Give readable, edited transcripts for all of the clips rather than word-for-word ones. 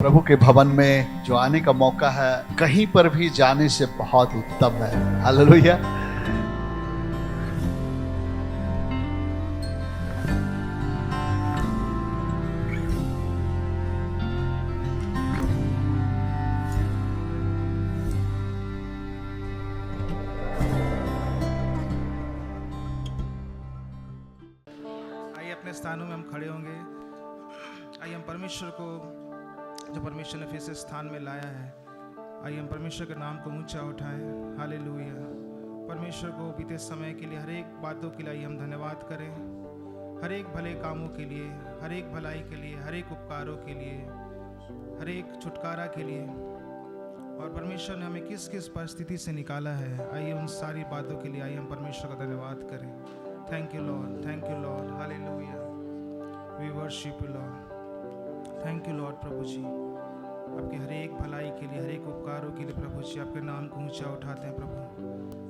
प्रभु के भवन में जो आने का मौका है, कहीं पर भी जाने से बहुत उत्तम है। हालेलुया। आइए अपने स्थानों में हम खड़े होंगे। आइए हम परमेश्वर को, जो परमेश्वर ने फिर से स्थान में लाया है, आइए हम परमेश्वर के नाम को ऊंचा उठाएं। हालेलुया। परमेश्वर को बीते समय के लिए, हर एक बातों के लिए आइए हम धन्यवाद करें। हर एक भले कामों के लिए, हर एक भलाई के लिए, हर एक उपकारों के लिए, हर एक छुटकारा के लिए, और परमेश्वर ने हमें किस किस परिस्थिति से निकाला है, आइए उन सारी बातों के लिए आइए हम परमेश्वर का धन्यवाद करें। Thank you Lord, thank you Lord, hallelujah. We worship you Lord. Thank you Lord प्रभु जी, आपके हर एक भलाई के लिए, हर एक उपकारों के लिए प्रभु जी आपके नाम को ऊंचा उठाते हैं। प्रभु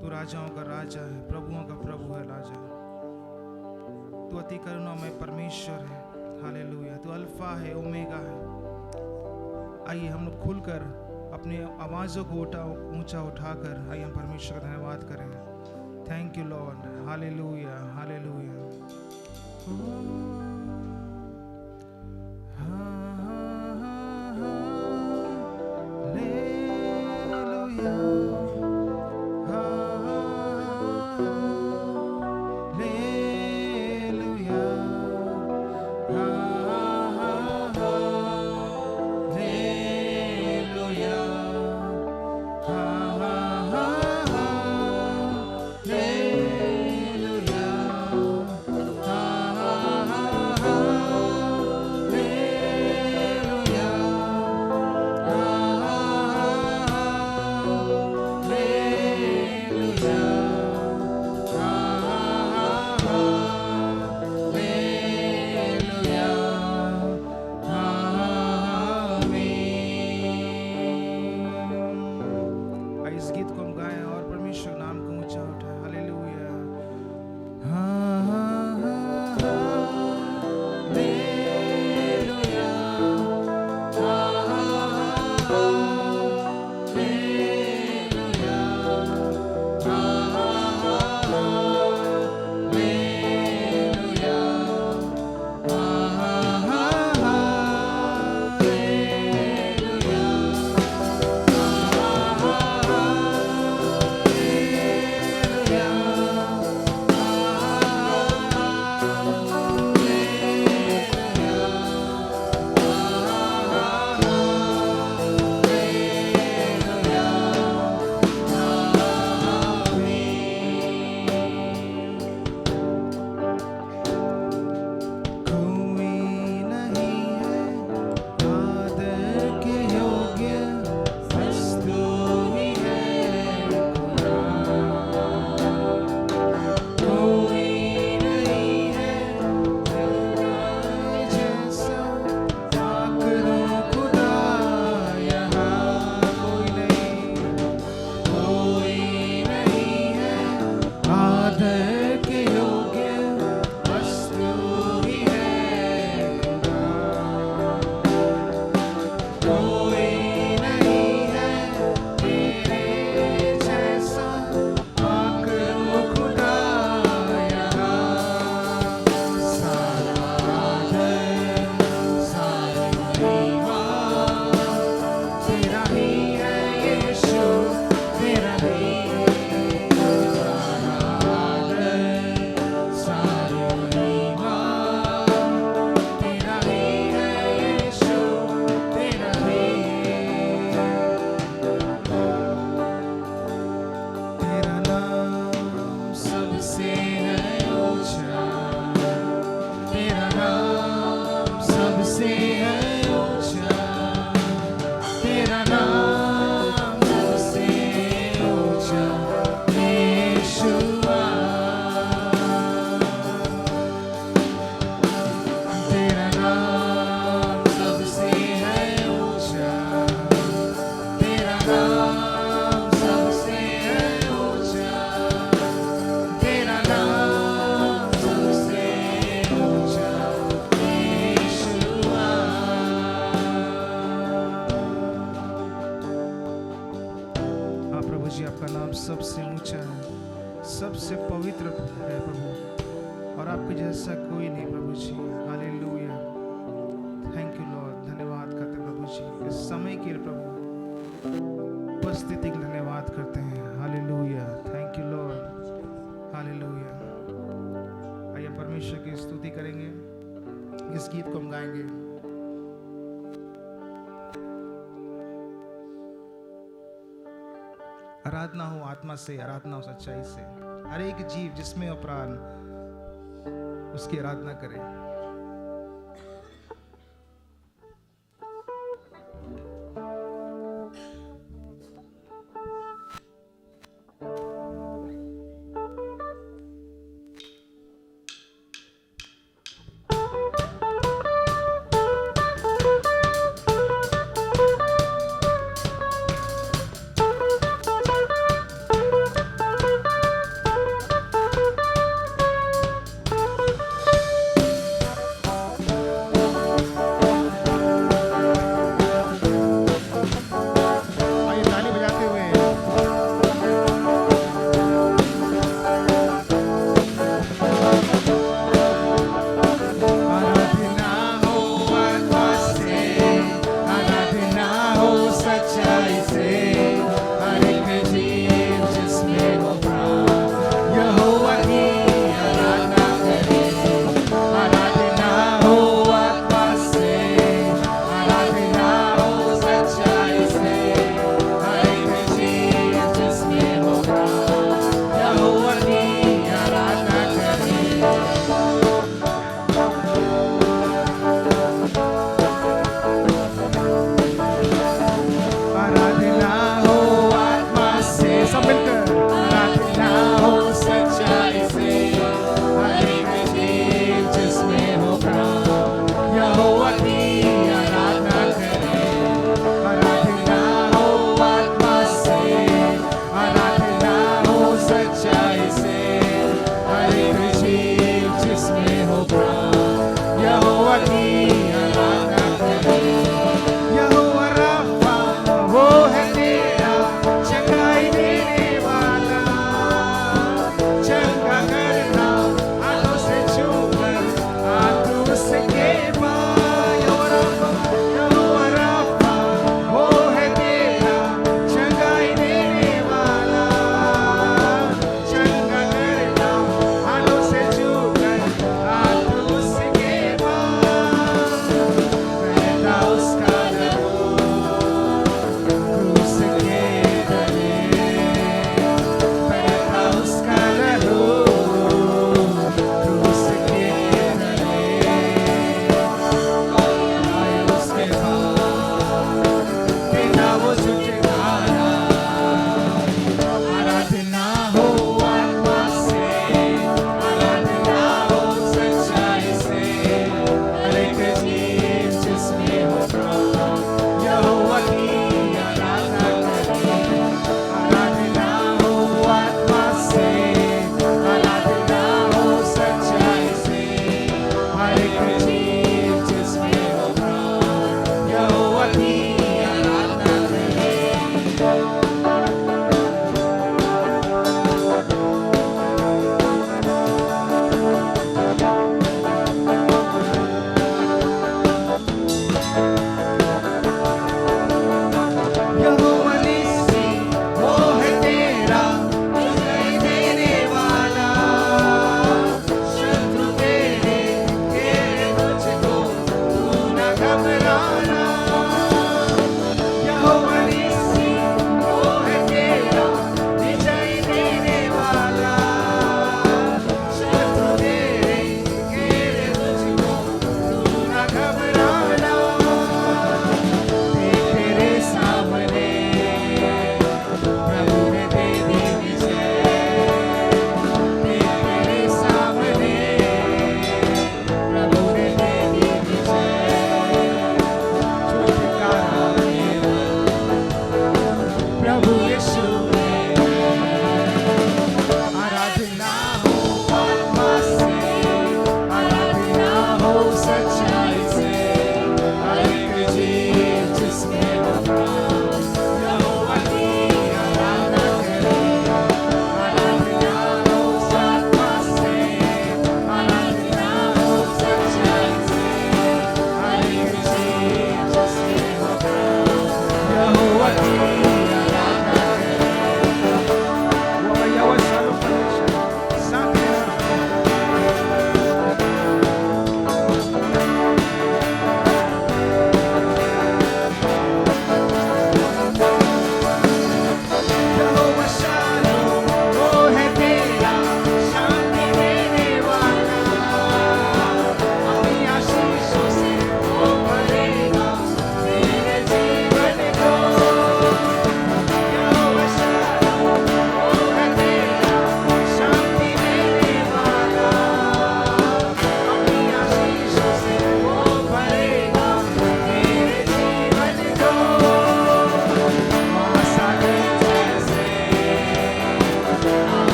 तू राजाओं का राजा है, प्रभुओं का प्रभु है राजा। तू अति करुणामय परमेश्वर है। हालेलुया। तू अल्फा है, ओमेगा है। आइए हम लोग खुलकर अपनी आवाज़ों को ऊंचा उठाकर आइए हम परमेश्वर का धन्यवाद करें। Thank you Lord, hallelujah, hallelujah. इस गीत को हम गाएं और परमेश्वर नाम को ऊंचा उठाएं। हालेलुया। सबसे ऊंचा है, सबसे पवित्र है प्रभु, और आपके जैसा कोई नहीं प्रभु ji. Hallelujah, thank you Lord. धन्यवाद करते हैं प्रभु जी इस समय के लिए प्रभु, उपस्थिति के लिए धन्यवाद करते हैं। Hallelujah, thank you Lord. Hallelujah. आइए परमेश्वर की स्तुति करेंगे, इस गीत को हम गाएंगे। आराधना हो आत्मा से, आराधना हो सच्चाई से। हर एक जीव जिसमें हो प्राण, उसकी आराधना करे। आराधना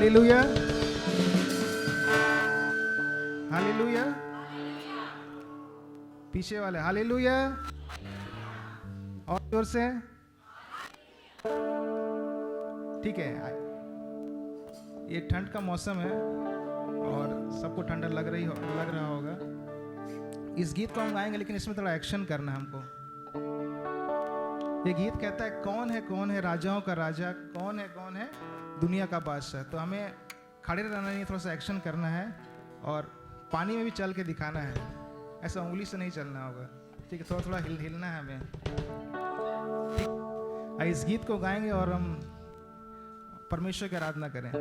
हालेलुया, हालेलुया। पीछे वाले हालेलुया, और जोर से। ठीक है, ये ठंड का मौसम है और सबको ठंडा लग रहा होगा। इस गीत को हम गाएंगे, लेकिन इसमें थोड़ा एक्शन करना है हमको। ये गीत कहता है कौन है राजाओं का राजा, कौन है दुनिया का बादशाह। तो हमें खड़े रहना नहीं, थोड़ा सा एक्शन करना है और पानी में भी चल के दिखाना है। ऐसा उंगली से नहीं चलना होगा, ठीक है? थोड़ा थोड़ा हिलना है हमें। ठीक, इस गीत को गाएंगे और हम परमेश्वर की आराधना करें।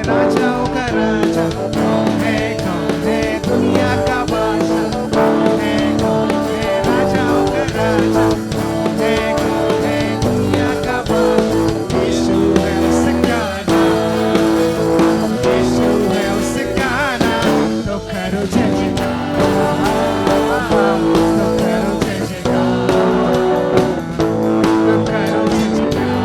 राजाओं का राजा कौन है दुनिया का बादशाह। कौन है राजाओं का राजा, कौन है दुनिया का बादशाह। यीशु है उसका नाम, यीशु है उसका नाम। तो करो जय जयकार, तो करो जय जयकार,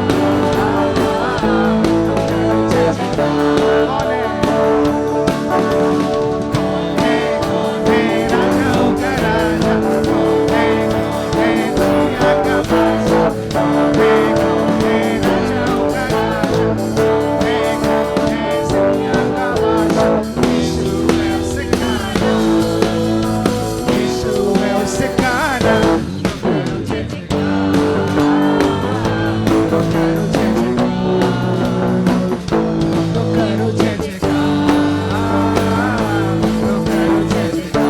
तो करो जय जयकार, तो करो जय जयकार।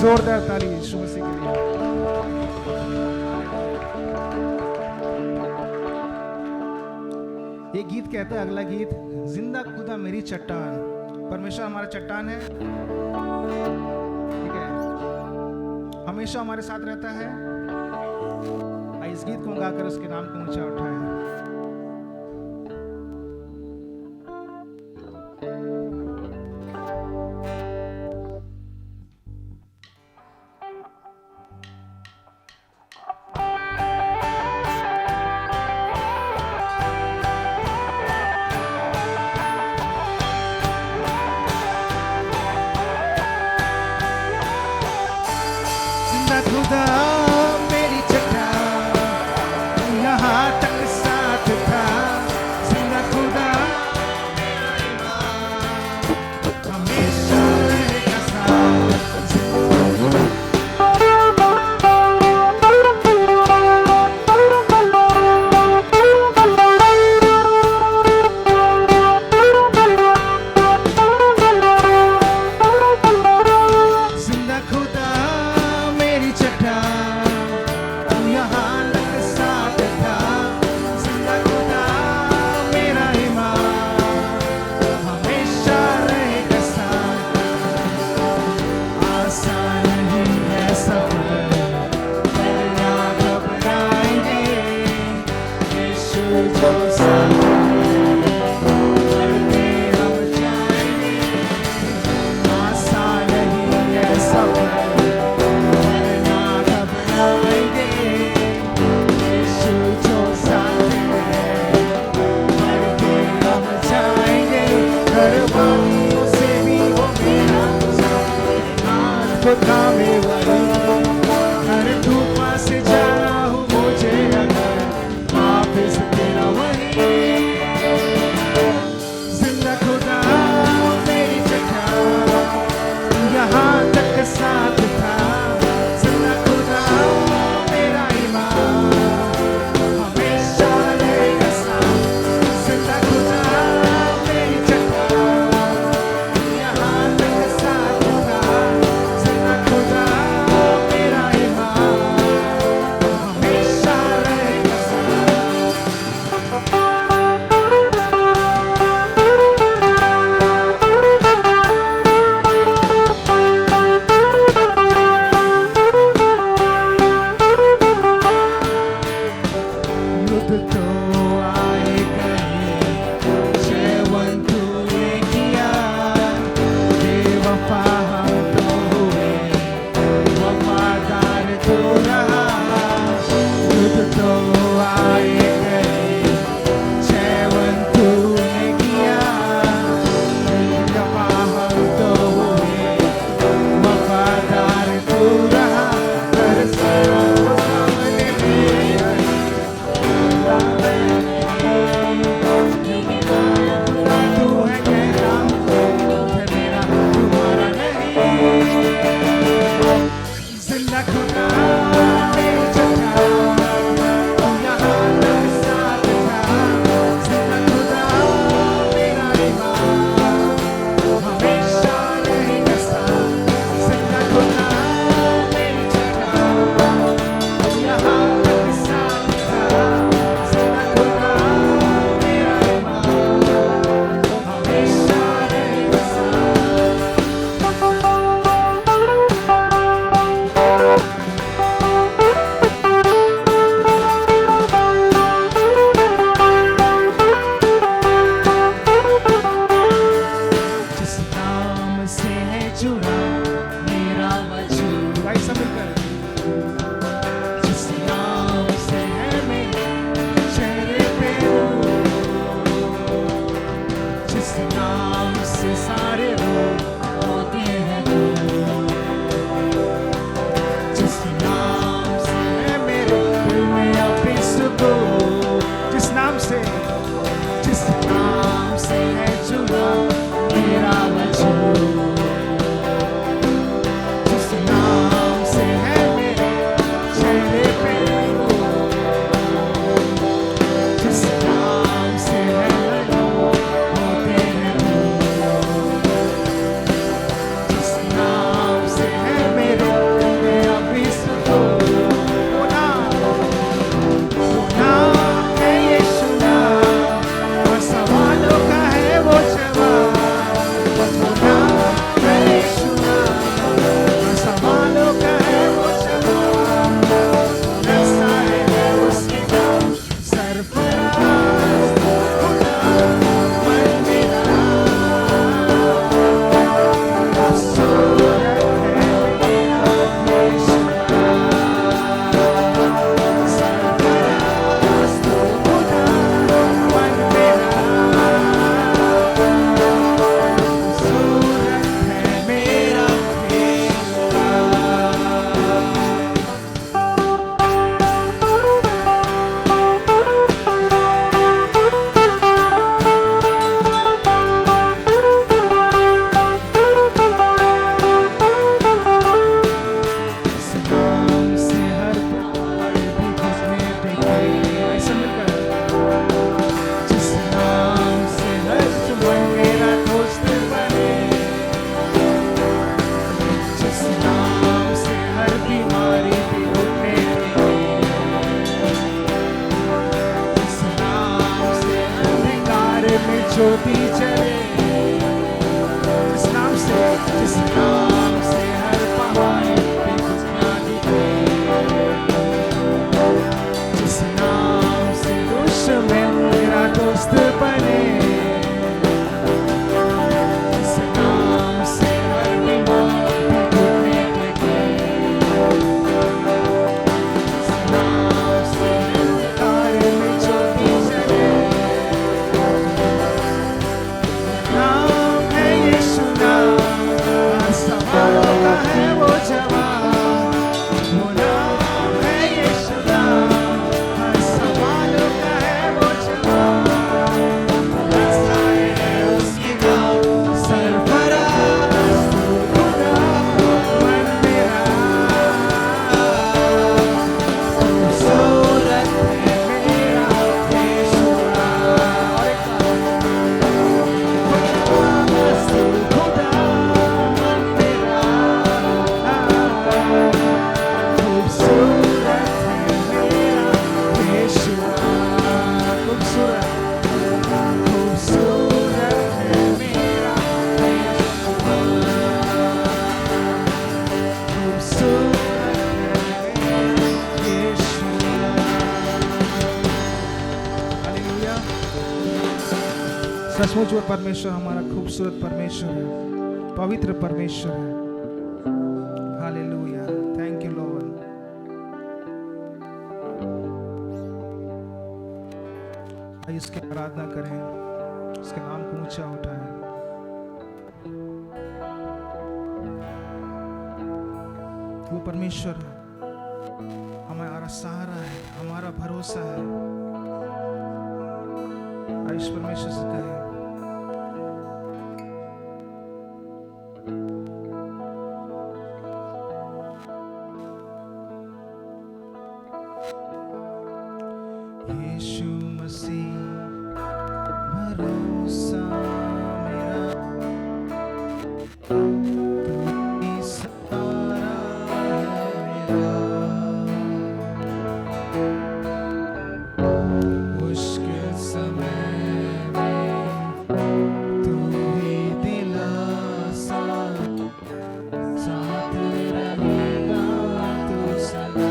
जोरदार ताली यीशु मसीह के लिए। ये गीत कहता है, अगला गीत जिंदा खुदा मेरी चट्टान। परमेश्वर हमारा चट्टान है, ठीक है, हमेशा हमारे साथ रहता है। आइए इस गीत को गाकर उसके नाम को ऊंचा उठाएं। खुदा मेरी चट्टान, यहाँ तक साथ था। जिंदा खुदा हमेशा रहेगा साथ। जिंदा खुदा मेरी चट्टान, यहाँ तक साथ था। जिंदा खुदा मेरा ईमान, हमेशा रहेगा साथ। आसान नहीं है सफर, ना घबराएंगे, यीशु जो साथ है, चलते हम जाएंगे। आसान नहीं है सफर, थामे वाली हर तूफान से जाना हूँ मुझे अगर, वापिस तेरा वही। जिंदा खुदा मेरी चट्टान, यहाँ तक साथ था। जिंदा खुदा मेरा ईमान, हमेशा रहेगा साथ। जिंदा खुदा मेरी चट्टान, यहाँ तक साथ था। खुदा मेरा ईमान, हमेशा रहेगा युद्ध तो आए गए, जयवन तूने किया। बेवफा हम तो हुए, वफादार तो रहा। युद्ध तो आए गए, जयवन तूने किया। बेवफा हम तो हुए, वफादार तो रहा। हर सामने मेरे तू है कहना, है मेरा तुम्हारा नहीं। जिंदा खुदा मेरी चट्टान, यहाँ तक साथ था। जिंदा खुदा मेरा ईमान, हमेशा रहेगा साथ। जिंदा खुदा मेरी चट्टान, यहाँ तक साथ था। जिंदा खुदा मेरा ईमान, हमेशा रहेगा साथ। जिस नाम से है जुड़ा मेरा वजूद, भाई सब मिलकर। जिस नाम से है मेरे चेहरे पे नूर, जिस नाम से सारे रोग होते हैं दूर। जिस नाम से है मेरे दिल में अपनी सुकून। जिस नाम से है जुड़ा मेरा वजूद। जिस नाम से हर पहाड़ पे झुकना दिखे, जिस नाम से दुश्मन मेरा दोस्त बने, जिस नाम से हर बीमार भी घुटने टेके, जिस नाम से अंधकार में ज्योति जले, नाम है यीशु नाम, सवालों का है वो जवाब, वो नाम है यीशु नाम, हर सवालों का है वो जवाब, रज़ाए है उसकी नाम, सरफराज तू खुदा मन मेरा, खूबसूरत है मेरा यीशुआ, और एक बार तू खुदा मन मेरा, खूबसूरत है मेरा यीशुआ, खूबसूरत, खूबसूरत है मेरा यीशुआ, खूबसूरत है मेरा यीशुआ। हालेलुया। सचमुच वो परमेश्वर हमारा खूबसूरत परमेश्वर है, पवित्र परमेश्वर है। Hallelujah, thank you Lord. आइए इसकी आराधना करें, उसके नाम को ऊंचा उठाएं। वो परमेश्वर हमारा सहारा है, हमारा भरोसा है। आइए इस परमेश्वर से कहें, यीशु मसीह भरोसा मेरा, तू ही सहारा है मेरा, मुश्किल समय में तू ही दिलासा, साथ रहेगा तू सदा।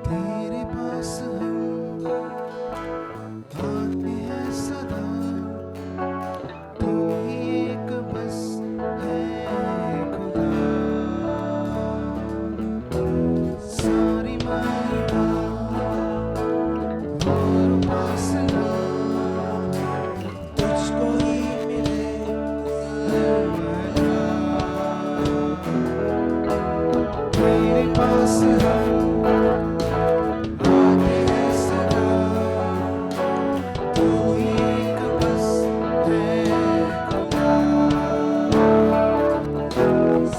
तेरे पास हम आते हैं सदा, तू ही एक बस है खुदा। सारी महिमा और उपासना तुझको ही मिले सर्वदा। तेरे पास हम आते हैं सदा, तू ही एक बस है खुदा।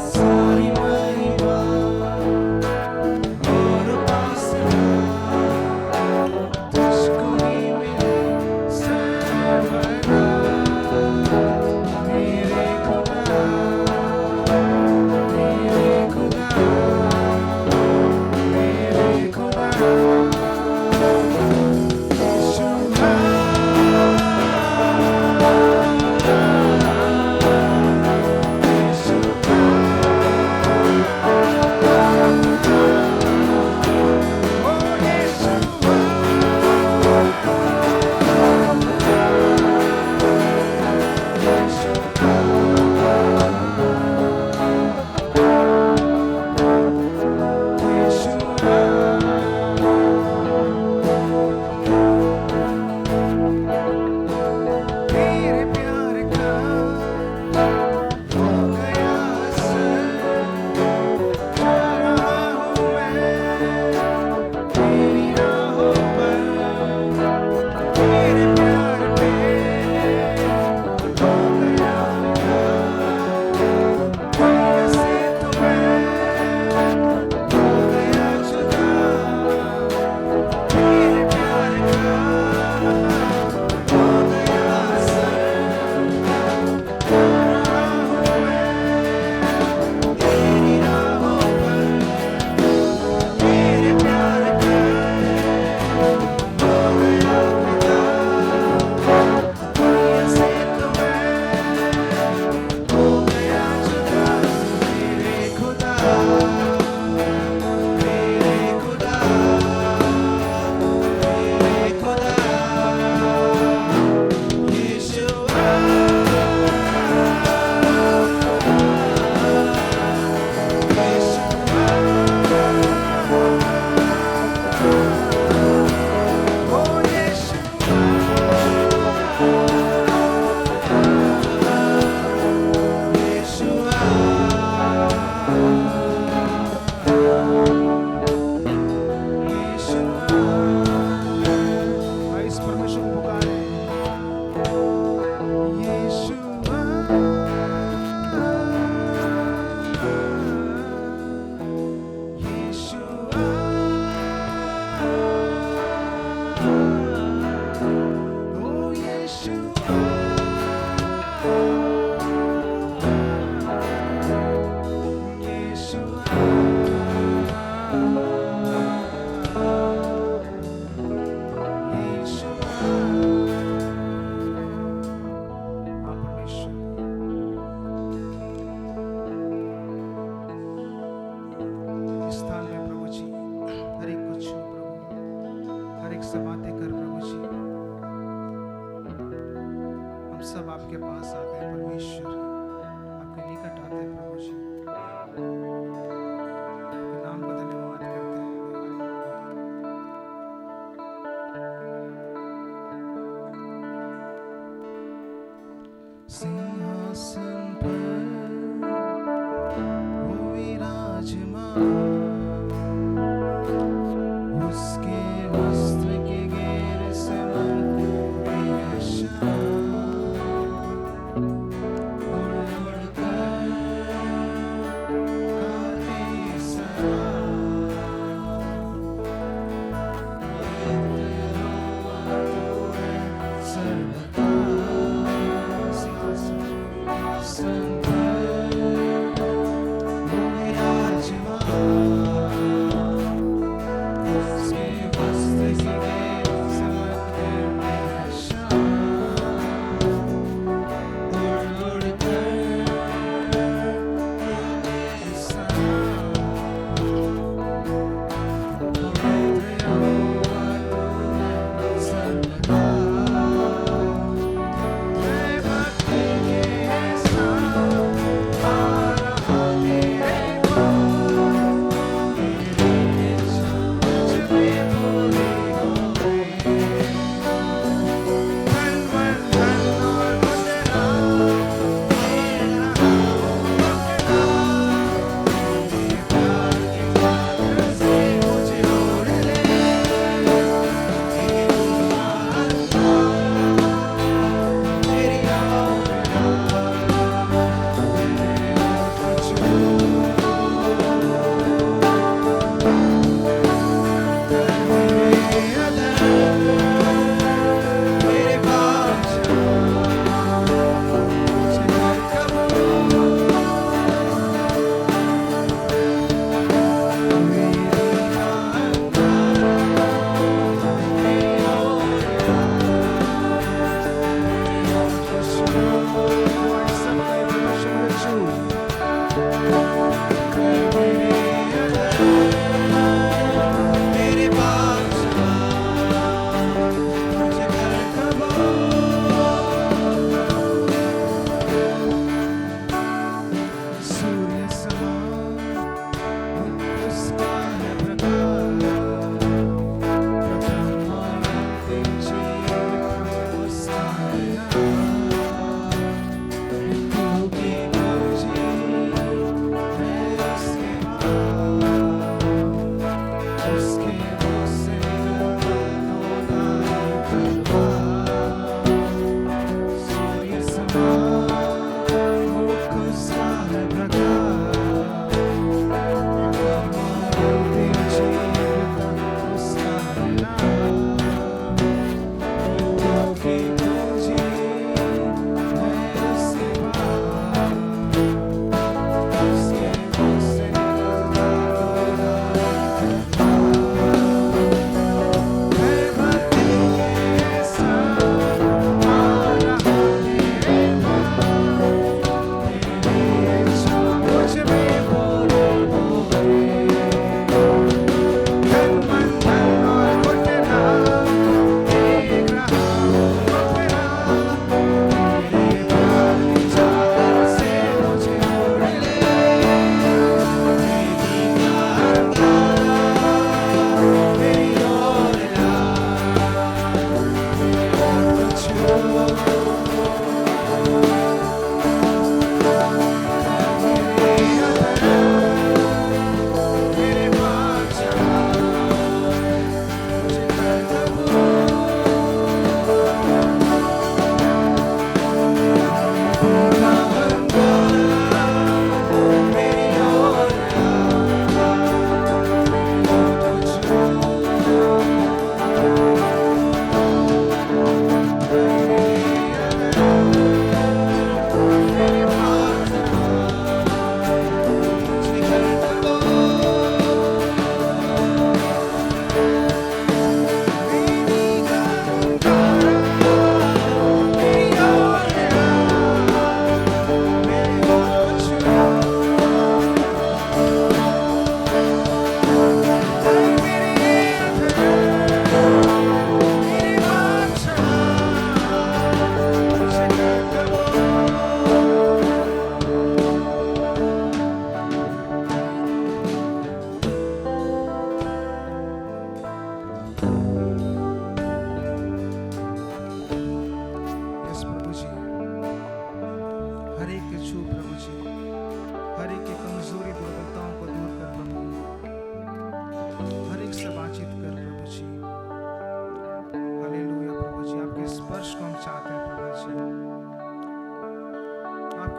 सारी महिमा और उपासना तुझको ही मिले सर्वदा। मेरे खुदा, मेरे खुदा, मेरे खुदा। तेरे प्यार का हो गया असर, जा रहा हूँ मैं तेरी राहों पर। तेरे प्यार पे हो गया दुनिया से तो मैं हो गया जुदा। तेरे प्यार का हो गया असर, जा रहा हूँ मैं तेरी राहों पर। तेरे प्यार का हो गया खुदा, दुनिया से तो मैं हो गया जुदा। मेरे खुदा, मेरे खुदा, मेरे खुदा, यीशुआ, यीशुआ, ओ यीशुआ, यीशुआ। इस परमेश्वर को पुकारे, यीशुआ, यीशुआ, ओ यीशुआ, हाँ परमेश्वर, इस स्थान में प्रभु जी हर एक को छू प्रभु, हर एक से बातें कर प्रभु जी। हम सब आपके पास आते हैं परमेश्वर, आपके निकट आते हैं प्रभु जी। आपके नाम का धन्यवाद करते हैं। सिंहासन पर वो विराजमान, उसके वस्त्र के घेर से मन बेहशान।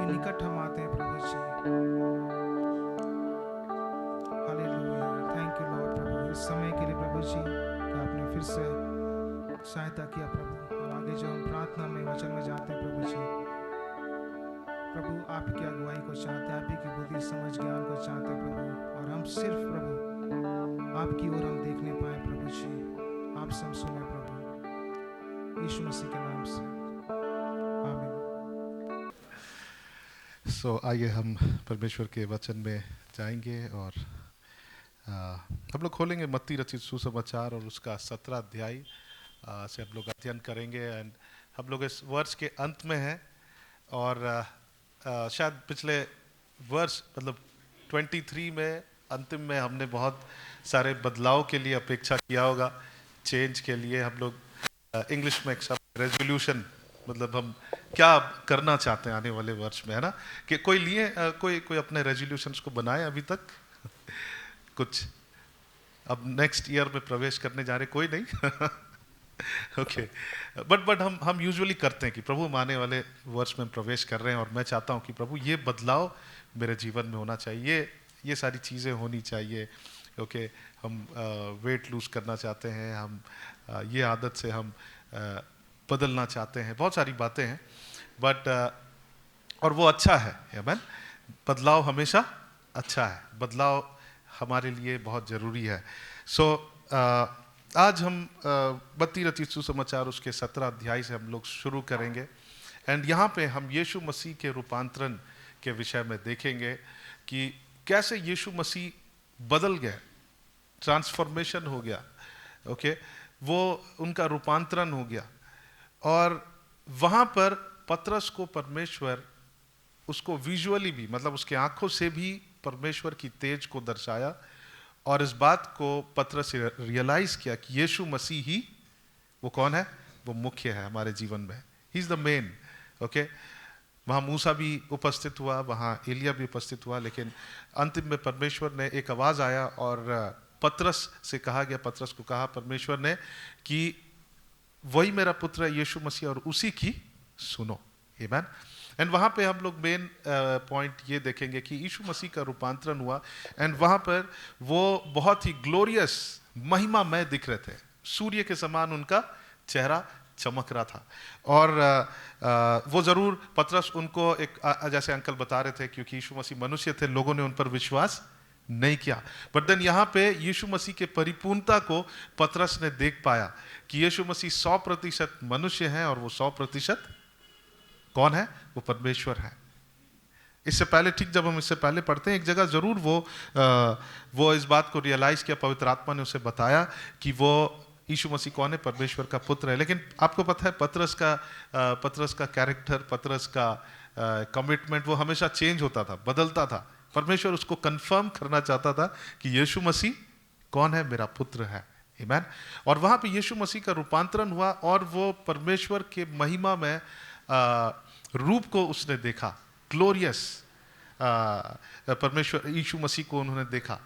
निकट हम आते हैं प्रभु ji. Hallelujah, thank you Lord प्रभु इस समय के लिए प्रभु जी कि आपने फिर से सहायता किया प्रभु। और आगे जो हम प्रार्थना में वचन में जाते हैं प्रभु जी, प्रभु आपकी अगुवाई को चाहते हैं, आप ही की बुद्धि समझ ज्ञान को चाहते हैं प्रभु। और हम सिर्फ प्रभु आपकी ओर हम देखने पाए प्रभु जी, आपसे हम सुने प्रभु, यीशु मसीह के नाम से आमीन। आइए हम परमेश्वर के वचन में जाएंगे और हम लोग खोलेंगे मत्ती रचित सुसमाचार और उसका 17 अध्याय से हम लोग अध्ययन करेंगे। एंड हम लोग इस वर्ष के अंत में हैं और शायद पिछले वर्ष मतलब 23 में अंतिम में हमने बहुत सारे बदलाव के लिए अपेक्षा किया होगा, चेंज के लिए। हम लोग इंग्लिश में एक शब्द रेजोल्यूशन, मतलब हम क्या करना चाहते हैं आने वाले वर्ष में, है ना। कि कोई लिए कोई अपने रेजोल्यूशंस को बनाए अभी तक कुछ, अब नेक्स्ट ईयर में प्रवेश करने जा रहे कोई नहीं ओके बट हम यूजुअली करते हैं कि प्रभु हम आने वाले वर्ष में प्रवेश कर रहे हैं और मैं चाहता हूं कि प्रभु ये बदलाव मेरे जीवन में होना चाहिए, ये सारी चीज़ें होनी चाहिए। ओके हम वेट लूज करना चाहते हैं, हम ये आदत से हम बदलना चाहते हैं, बहुत सारी बातें हैं। बट और वो अच्छा है, आमीन। बदलाव हमेशा अच्छा है, बदलाव हमारे लिए बहुत ज़रूरी है। आज हम मत्ती रचित सुसमाचार उसके 17 अध्याय से हम लोग शुरू करेंगे। एंड यहाँ पे हम यीशु मसीह के रूपांतरण के विषय में देखेंगे कि कैसे यीशु मसीह बदल गए, ट्रांसफॉर्मेशन हो गया। ओके वो उनका रूपांतरण हो गया और वहाँ पर पतरस को परमेश्वर उसको विजुअली भी, मतलब उसके आंखों से भी परमेश्वर की तेज को दर्शाया और इस बात को पतरस रियलाइज किया कि यीशु मसीह ही वो कौन है, वो मुख्य है हमारे जीवन में, he is the main. Okay वहाँ मूसा भी उपस्थित हुआ, वहाँ एलिया भी उपस्थित हुआ, लेकिन अंतिम में परमेश्वर ने एक आवाज़ आया और पतरस से कहा गया, पतरस को कहा परमेश्वर ने कि वही मेरा पुत्र है यीशु मसीह और उसी की सुनो, आमेन। एंड वहाँ पे हम लोग मेन पॉइंट ये देखेंगे कि यीशु मसीह का रूपांतरण हुआ, एंड वहाँ पर वो बहुत ही ग्लोरियस महिमामय दिख रहे थे, सूर्य के समान उनका चेहरा चमक रहा था। और वो ज़रूर पतरस उनको एक जैसे अंकल बता रहे थे, क्योंकि यीशु मसीह मनुष्य थे, लोगों ने उन पर विश्वास नहीं किया। बट देन यहाँ पे यीशु मसीह के परिपूर्णता को पतरस ने देख पाया कि यीशु मसीह 100% मनुष्य हैं और वो 100% कौन है? वो परमेश्वर है। इससे पहले, ठीक जब हम इससे पहले पढ़ते हैं, एक जगह जरूर वो इस बात को रियलाइज किया, पवित्र आत्मा ने उसे बताया कि वो यीशु मसीह कौन है? परमेश्वर का पुत्र है। लेकिन आपको पता है पतरस का कैरेक्टर, पतरस का कमिटमेंट वो हमेशा चेंज होता था, बदलता था। परमेश्वर उसको कंफर्म करना चाहता था कि यीशु मसीह कौन है? मेरा पुत्र है। आमीन। और वहां पे यीशु मसीह का रूपांतरण हुआ और वो परमेश्वर के महिमा में रूप को उसने देखा, ग्लोरियस परमेश्वर यीशु मसीह को उन्होंने देखा।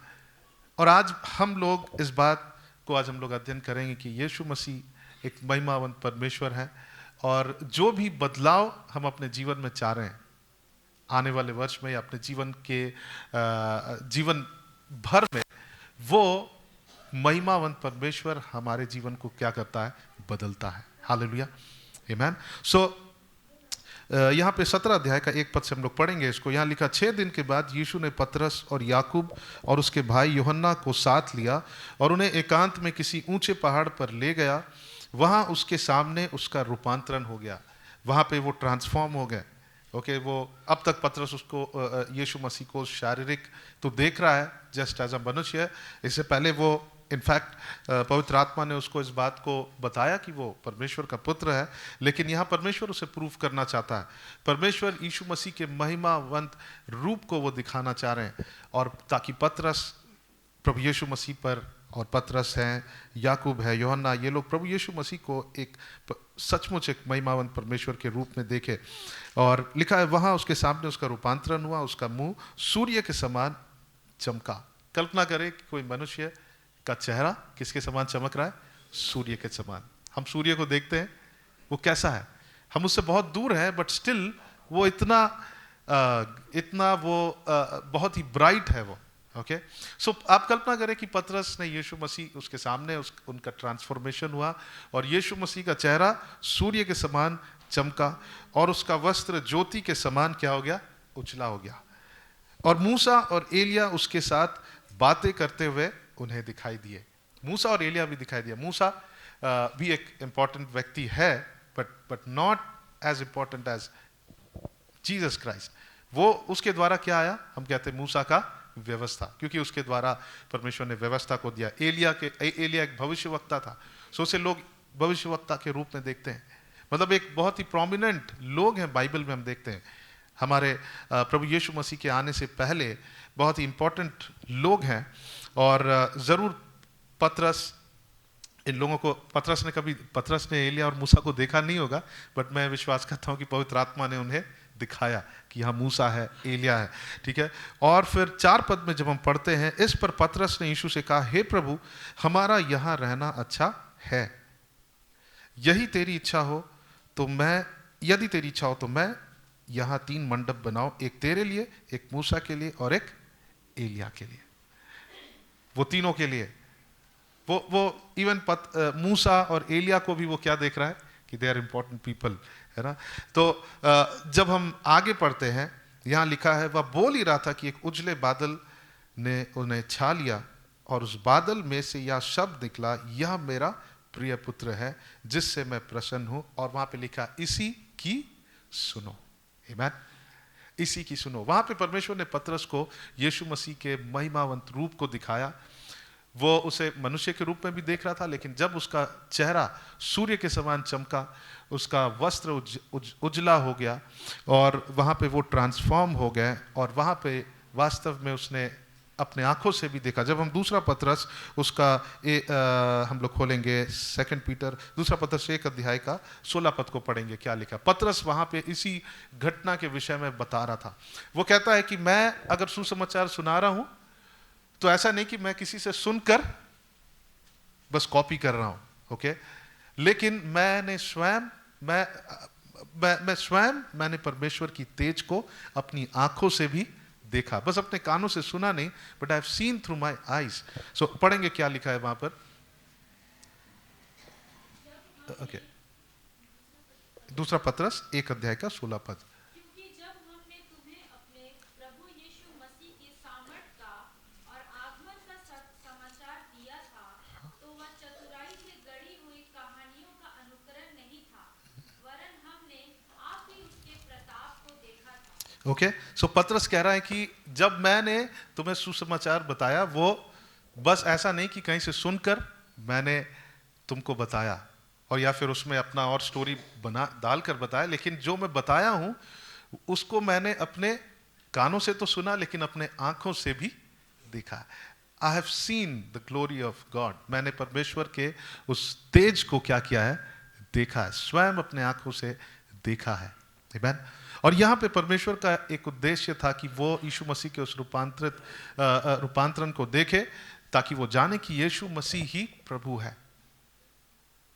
और आज हम लोग इस बात को आज हम लोग अध्ययन करेंगे कि यीशु मसीह एक महिमावंत परमेश्वर है, और जो भी बदलाव हम अपने जीवन में चाह रहे हैं आने वाले वर्ष में या अपने जीवन भर में, वो महिमावंत परमेश्वर हमारे जीवन को क्या करता है? बदलता है। हालेलुया, आमीन। सो यहाँ पे 17 अध्याय का 1 पद से हम लोग पढ़ेंगे इसको। यहाँ लिखा, 6 दिन के बाद यीशु ने पतरस और याकूब और उसके भाई यूहन्ना को साथ लिया और उन्हें एकांत में किसी ऊंचे पहाड़ पर ले गया। वहाँ उसके सामने उसका रूपांतरण हो गया, वहाँ पे वो ट्रांसफॉर्म हो गए। ओके, वो अब तक पतरस उसको यीशु मसीह को शारीरिक तो देख रहा है, जस्ट एज अ मनुष्य। इससे पहले वो इनफैक्ट पवित्र आत्मा ने उसको इस बात को बताया कि वो परमेश्वर का पुत्र है, लेकिन यहाँ परमेश्वर उसे प्रूफ करना चाहता है। परमेश्वर यीशु मसीह के महिमावंत रूप को वो दिखाना चाह रहे हैं, और ताकि पतरस प्रभु यीशु मसीह पर, और पतरस हैं, याकूब है, यूहन्ना, ये लोग प्रभु यीशु मसीह को एक सचमुच एक महिमावंत परमेश्वर के रूप में देखे। और लिखा है, वहाँ उसके सामने उसका रूपांतरण हुआ, उसका मुंह सूर्य के समान चमका। कल्पना करें कि कोई मनुष्य का चेहरा किसके समान चमक रहा है? सूर्य के समान। हम सूर्य को देखते हैं, वो कैसा है? हम उससे बहुत दूर है, बट स्टिल वो इतना बहुत ही ब्राइट है वो। ओके, सो आप कल्पना करें कि पतरस ने यीशु मसीह, उसके सामने उनका ट्रांसफॉर्मेशन हुआ और यीशु मसीह का चेहरा सूर्य के समान चमका और उसका वस्त्र ज्योति के समान क्या हो गया? उजला हो गया। और मूसा और एलिया उसके साथ बातें करते हुए उन्हें दिखाई दिए। मूसा और एलिया भी दिखाई दिया। मूसा भी एक इंपॉर्टेंट व्यक्ति है, but not as important as Jesus Christ. वो उसके द्वारा क्या आया? हम कहते हैं मूसा का व्यवस्था, क्योंकि उसके द्वारा परमेश्वर ने व्यवस्था को दिया। एलिया एक भविष्यवक्ता था, सो उसे लोग भविष्यवक्ता के रूप में देखते हैं। मतलब एक बहुत ही प्रोमिनेंट लोग हैं बाइबल में, हम देखते हैं हमारे प्रभु यीशु मसीह के आने से पहले बहुत ही इंपॉर्टेंट लोग हैं। और ज़रूर पतरस, इन लोगों को पतरस ने एलिया और मूसा को देखा नहीं होगा, बट मैं विश्वास करता हूँ कि पवित्र आत्मा ने उन्हें दिखाया कि यहाँ मूसा है, एलिया है। ठीक है, और फिर 4 पद में जब हम पढ़ते हैं, इस पर पतरस ने यीशु से कहा, हे प्रभु, हमारा यहाँ रहना अच्छा है। यदि तेरी इच्छा हो तो मैं यहाँ 3 मंडप बनाओ, एक तेरे लिए, एक मूसा के लिए और एक एलिया के लिए। वो तीनों के लिए। वो इवन मूसा और एलिया को भी वो क्या देख रहा है कि दे आर इंपॉर्टेंट पीपल, है ना। तो जब हम आगे पढ़ते हैं, यहाँ लिखा है, वह बोल ही रहा था कि एक उजले बादल ने उन्हें छा लिया और उस बादल में से यह शब्द निकला, यह मेरा प्रिय पुत्र है जिससे मैं प्रसन्न हूं। और वहां पे लिखा, इसी की सुनो। आमीन, इसी की सुनो। वहां पे परमेश्वर ने पतरस को यीशु मसीह के महिमावंत रूप को दिखाया। वो उसे मनुष्य के रूप में भी देख रहा था, लेकिन जब उसका चेहरा सूर्य के समान चमका, उसका वस्त्र उजला हो गया और वहाँ पे वो ट्रांसफॉर्म हो गए, और वहाँ पे वास्तव में उसने अपने आंखों से भी देखा। जब हम दूसरा पतरस उसका हम लोग खोलेंगे 2 पीटर, दूसरा पतरस 1 अध्याय का 16 पद को पढ़ेंगे, क्या लिखा। पतरस वहाँ पे इसी घटना के विषय में बता रहा था। वो कहता है कि मैं अगर सुसमाचार सुना रहा हूँ तो ऐसा नहीं कि मैं किसी से सुनकर बस कॉपी कर रहा हूं, ओके, लेकिन मैंने स्वयं मैं स्वयं मैंने परमेश्वर की तेज को अपनी आंखों से भी देखा, बस अपने कानों से सुना नहीं, but I have seen through my eyes. So पढ़ेंगे क्या लिखा है वहां पर। ओके, दूसरा पत्रस 1 अध्याय का 16 पद। क्योंकि जब हमने तुम्हें अपने प्रभु यीशु मसीह की सामर्थ का और आगमन का समाचार दिया था, तो वह चतुराई से गढ़ी हुई कहानियों का अनुकरण नहीं था, वरन हमने आप ही उसके प्रताप को देखा था। ओके, सो पत्रस कह रहा है कि जब मैंने तुम्हें सुसमाचार बताया, वो बस ऐसा नहीं कि कहीं से सुनकर मैंने तुमको बताया और या फिर उसमें अपना और स्टोरी बना डालकर बताया, लेकिन जो मैं बताया हूं उसको मैंने अपने कानों से तो सुना, लेकिन अपने आंखों से भी देखा। आई have seen the glory of God, मैंने परमेश्वर के उस तेज को क्या किया है, देखा है, स्वयं अपने आंखों से देखा है। आमीन। और यहाँ पे परमेश्वर का एक उद्देश्य था कि वो यीशु मसीह के उस रूपांतरण को देखे, ताकि वो जाने कि यीशु मसीह ही प्रभु है।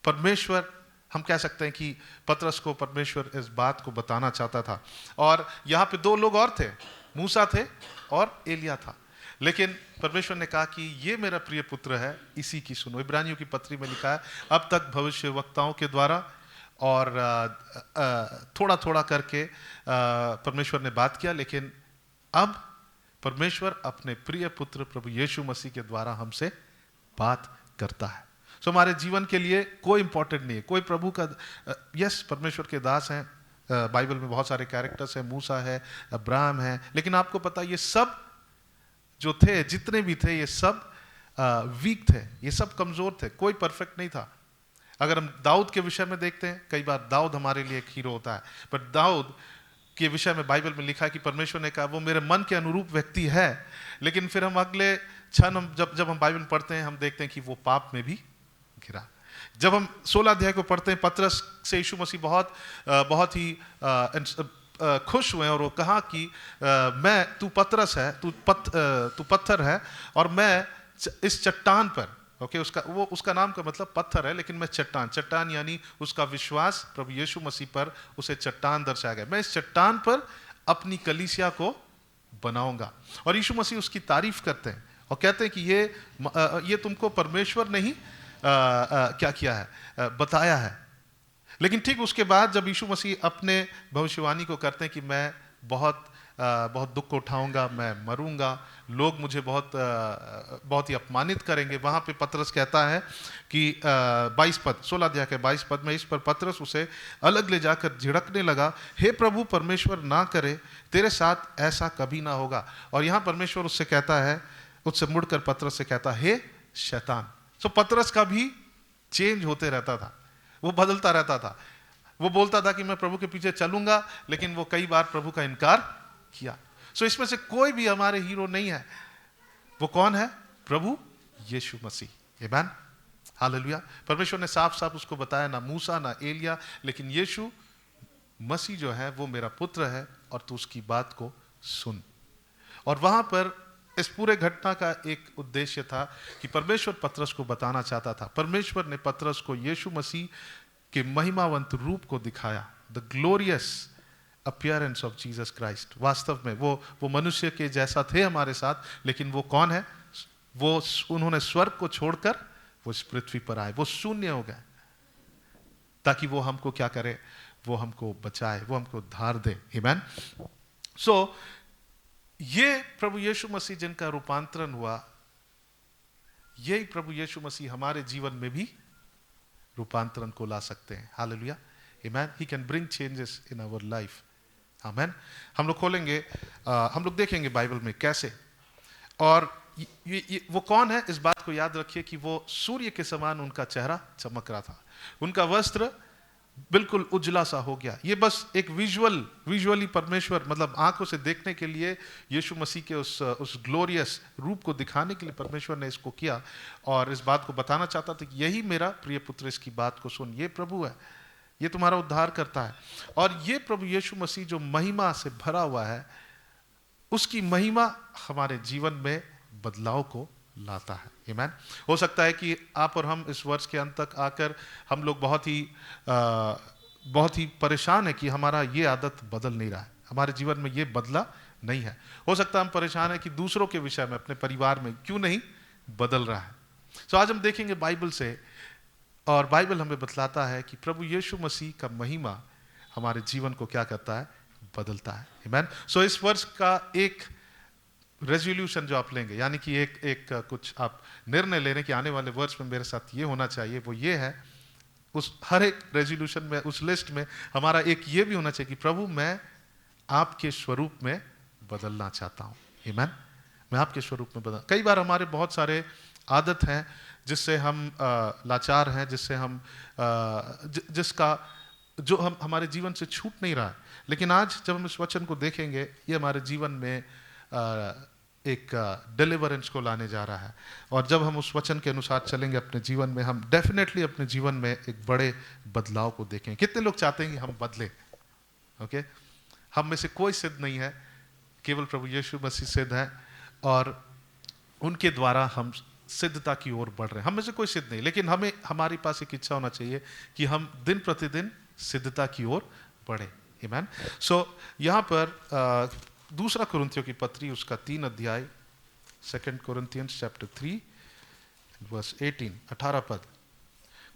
परमेश्वर, हम कह सकते हैं कि पतरस को परमेश्वर इस बात को बताना चाहता था। और यहाँ पे 2 लोग और थे, मूसा थे और एलिया था, लेकिन परमेश्वर ने कहा कि ये मेरा प्रिय पुत्र है, इसी की सुनो। इब्रानियों की पत्री में लिखा है, अब तक भविष्यवक्ताओं के द्वारा और थोड़ा थोड़ा करके परमेश्वर ने बात किया, लेकिन अब परमेश्वर अपने प्रिय पुत्र प्रभु यीशु मसीह के द्वारा हमसे बात करता है। सो हमारे जीवन के लिए कोई इंपॉर्टेंट नहीं है, कोई प्रभु का यस परमेश्वर के दास हैं, बाइबल में बहुत सारे कैरेक्टर्स हैं, मूसा है, अब्राहम है, लेकिन आपको पता ये सब जो थे, जितने भी थे, ये सब वीक थे, ये सब कमजोर थे, कोई परफेक्ट नहीं था। अगर हम दाऊद के विषय में देखते हैं, कई बार दाऊद हमारे लिए एक हीरो होता है, पर दाऊद के विषय में बाइबल में लिखा है कि परमेश्वर ने कहा वो मेरे मन के अनुरूप व्यक्ति है, लेकिन फिर हम अगले क्षण जब हम बाइबल पढ़ते हैं, हम देखते हैं कि वो पाप में भी गिरा। जब हम 16 अध्याय को पढ़ते हैं, पतरस से यीशु मसीह बहुत ही खुश हुए और वो कहा कि तू पतरस है, तू पत्थर है और मैं इस चट्टान पर, ओके, उसका नाम का मतलब पत्थर है, लेकिन मैं चट्टान यानी उसका विश्वास प्रभु यीशु मसीह पर, उसे चट्टान दर्शाया गया, मैं इस चट्टान पर अपनी कलीसिया को बनाऊंगा। और यीशु मसीह उसकी तारीफ करते हैं और कहते हैं कि ये तुमको परमेश्वर ने ही क्या किया है, बताया है। लेकिन ठीक उसके बाद जब यीशु मसीह अपने भविष्यवाणी को करते हैं कि मैं बहुत दुख को उठाऊंगा, मैं मरूंगा, लोग मुझे बहुत ही अपमानित करेंगे, वहां पे पतरस कहता है कि 22 पद, 16 अध्याय के 22 पद में, इस पर पतरस उसे अलग ले जाकर झिड़कने लगा, हे प्रभु, परमेश्वर ना करे, तेरे साथ ऐसा कभी ना होगा। और यहाँ परमेश्वर उससे कहता है, उससे मुड़कर पतरस से कहता है, हे शैतान। सो पतरस का भी चेंज होते रहता था, वो बदलता रहता था। वो बोलता था कि मैं प्रभु के पीछे चलूंगा, लेकिन वो कई बार प्रभु का इनकार किया। सो इसमें से कोई भी हमारे हीरो नहीं है। वो कौन है? प्रभु यीशु मसीह। आमीन, हालेलुया। परमेश्वर ने साफ साफ उसको बताया, ना मूसा ना एलिया, लेकिन यीशु मसीह जो है वो मेरा पुत्र है और तू उसकी बात को सुन। और वहां पर इस पूरे घटना का एक उद्देश्य था कि परमेश्वर पतरस को बताना चाहता था। परमेश्वर ने पतरस को यीशु मसीह के महिमावंत रूप को दिखाया, the glorious appearance of Jesus Christ. वास्तव में वो मनुष्य के जैसा थे हमारे साथ, लेकिन वो कौन है? उन्होंने स्वर्ग को छोड़कर वो इस पृथ्वी पर आए, वो शून्य हो गए, ताकि वो हमको क्या करे? वो हमको बचाए, वो हमको उद्धार दे। आमीन। सो ये प्रभु यीशु मसीह जिनका रूपांतरण हुआ, यही प्रभु यीशु मसीह हमारे जीवन में भी रूपांतरण को ला सकते हैं। Hallelujah, amen. He can bring changes in our life. Amen. हम लोग खोलेंगे, हम लोग देखेंगे बाइबल में कैसे। और वो कौन है, इस बात को याद रखिए कि वो सूर्य के समान उनका चेहरा चमक रहा था, उनका वस्त्र बिल्कुल उजला सा हो गया। ये बस एक विजुअली परमेश्वर, मतलब आंखों से देखने के लिए, यीशु मसीह के उस ग्लोरियस रूप को दिखाने के लिए परमेश्वर ने इसको किया और इस बात को बताना चाहता था कि यही मेरा प्रिय पुत्र, इसकी बात को सुन, ये प्रभु है, ये तुम्हारा उद्धार करता है। और ये प्रभु यीशु मसीह जो महिमा से भरा हुआ है, उसकी महिमा हमारे जीवन में बदलाव को लाता है। आमीन। हो सकता है कि आप और हम इस वर्ष के अंत तक आकर हम लोग बहुत ही बहुत ही परेशान है कि हमारा ये आदत बदल नहीं रहा है, हमारे जीवन में ये बदला नहीं है। हो सकता है हम परेशान है कि दूसरों के विषय में, अपने परिवार में क्यों नहीं बदल रहा है। तो आज हम देखेंगे बाइबल से, और बाइबल हमें बतलाता है कि प्रभु यीशु मसीह का महिमा हमारे जीवन को क्या करता है, बदलता है। आमीन। सो इस वर्ष का एक रेजोल्यूशन जो आप लेंगे, यानी कि एक कुछ आप निर्णय ले रहे हैं कि आने वाले वर्ष में मेरे साथ ये होना चाहिए, वो ये है। उस हर एक रेजोल्यूशन में, उस लिस्ट में हमारा एक ये भी होना चाहिए कि प्रभु मैं आपके स्वरूप में बदलना चाहता हूँ। आमीन। मैं आपके स्वरूप में बदल। कई बार हमारे बहुत सारे आदत हैं जिससे हम लाचार हैं, जिससे हम जो हमारे जीवन से छूट नहीं रहा है। लेकिन आज जब हम इस वचन को देखेंगे, ये हमारे जीवन में एक डिलीवरेंस को लाने जा रहा है। और जब हम उस वचन के अनुसार चलेंगे अपने जीवन में, हम डेफिनेटली अपने जीवन में एक बड़े बदलाव को देखेंगे। कितने लोग चाहते हैं कि हम बदले? ओके, हम में से कोई सिद्ध नहीं है, केवल प्रभु यीशु मसीह सिद्ध है, और उनके द्वारा हम सिद्धता की ओर बढ़ रहे हैं। हम में से कोई सिद्ध नहीं, लेकिन हमारे पास एक इच्छा होना चाहिए कि हम दिन प्रतिदिन सिद्धता की ओर बढ़े। आमीन। सो यहाँ पर दूसरा कुरिन्थियों की पत्री, उसका 3 अध्याय, 2 Corinthians chapter 3 verse 18 पद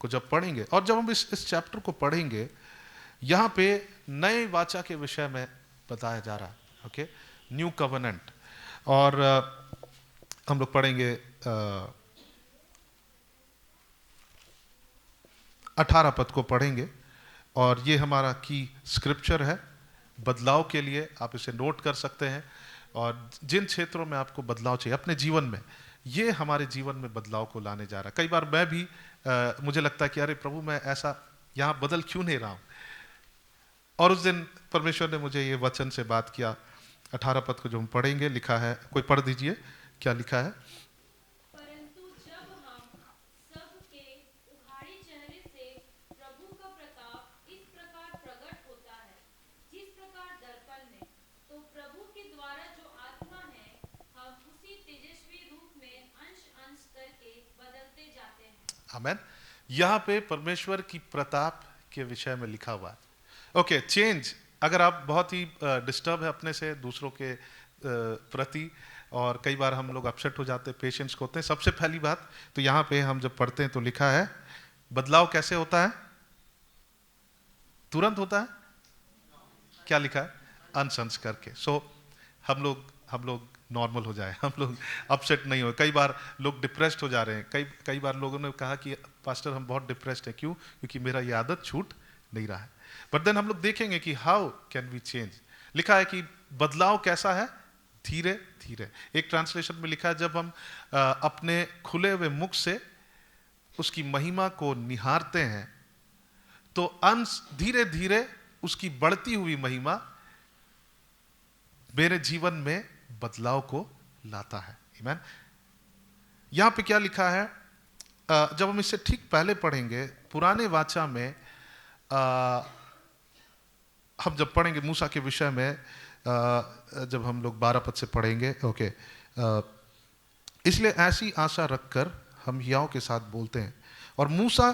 को जब पढ़ेंगे, और जब हम इस चैप्टर को पढ़ेंगे, यहाँ पे नए वाचा के विषय में बताया जा रहा है। Okay, new covenant. और हम लोग पढ़ेंगे 18 पद को पढ़ेंगे, और ये हमारा की स्क्रिप्चर है बदलाव के लिए। आप इसे नोट कर सकते हैं, और जिन क्षेत्रों में आपको बदलाव चाहिए अपने जीवन में, ये हमारे जीवन में बदलाव को लाने जा रहा है। कई बार मैं भी मुझे लगता है कि अरे प्रभु, मैं ऐसा यहाँ बदल क्यों नहीं रहा हूँ। और उस दिन परमेश्वर ने मुझे ये वचन से बात किया। 18 पद को जो हम पढ़ेंगे, लिखा है, कोई पढ़ दीजिए, क्या लिखा है? परंतु जब हम सबके उघाड़ी चेहरे से प्रभु का प्रताप इस प्रकार प्रकट होता है, जिस प्रकार दर्पण में, तो प्रभु के द्वारा जो आत्मा है, हम उसी तेजस्वी रूप में अंश अंश करके बदलते जाते हैं। आमीन। यहाँ पे परमेश्वर की प्रताप के विषय में लिखा हुआ है। Okay, change. अगर आप बहुत ही डिस्टर्ब है अपने से, दूसरों के प्रति, और कई बार हम लोग अपसेट हो जाते हैं, पेशेंस होते हैं, सबसे पहली बात तो यहाँ पे हम जब पढ़ते हैं तो लिखा है बदलाव कैसे होता है? तुरंत होता है। क्या लिखा है? अंश अंश करके। सो हम लोग नॉर्मल हो जाए, हम लोग अपसेट नहीं हो। कई बार लोग डिप्रेस्ड हो जा रहे हैं। कई बार लोगों ने कहा कि पास्टर हम बहुत डिप्रेस्ड है। क्यों? क्योंकि मेरा ये आदत छूट नहीं रहा है। बट देन हम लोग देखेंगे कि हाउ कैन वी चेंज। लिखा है कि बदलाव कैसा है? धीरे धीरे। एक ट्रांसलेशन में लिखा है, जब हम अपने खुले हुए मुख से उसकी महिमा को निहारते हैं, तो अंश धीरे धीरे उसकी बढ़ती हुई महिमा मेरे जीवन में बदलाव को लाता है। आमीन। यहां पे क्या लिखा है? जब हम इससे ठीक पहले पढ़ेंगे, पुराने वाचा में हम जब पढ़ेंगे मूसा के विषय में, जब हम लोग 12 पद से पढ़ेंगे। ओके, इसलिए ऐसी आशा रखकर हम हियाव के साथ बोलते हैं, और मूसा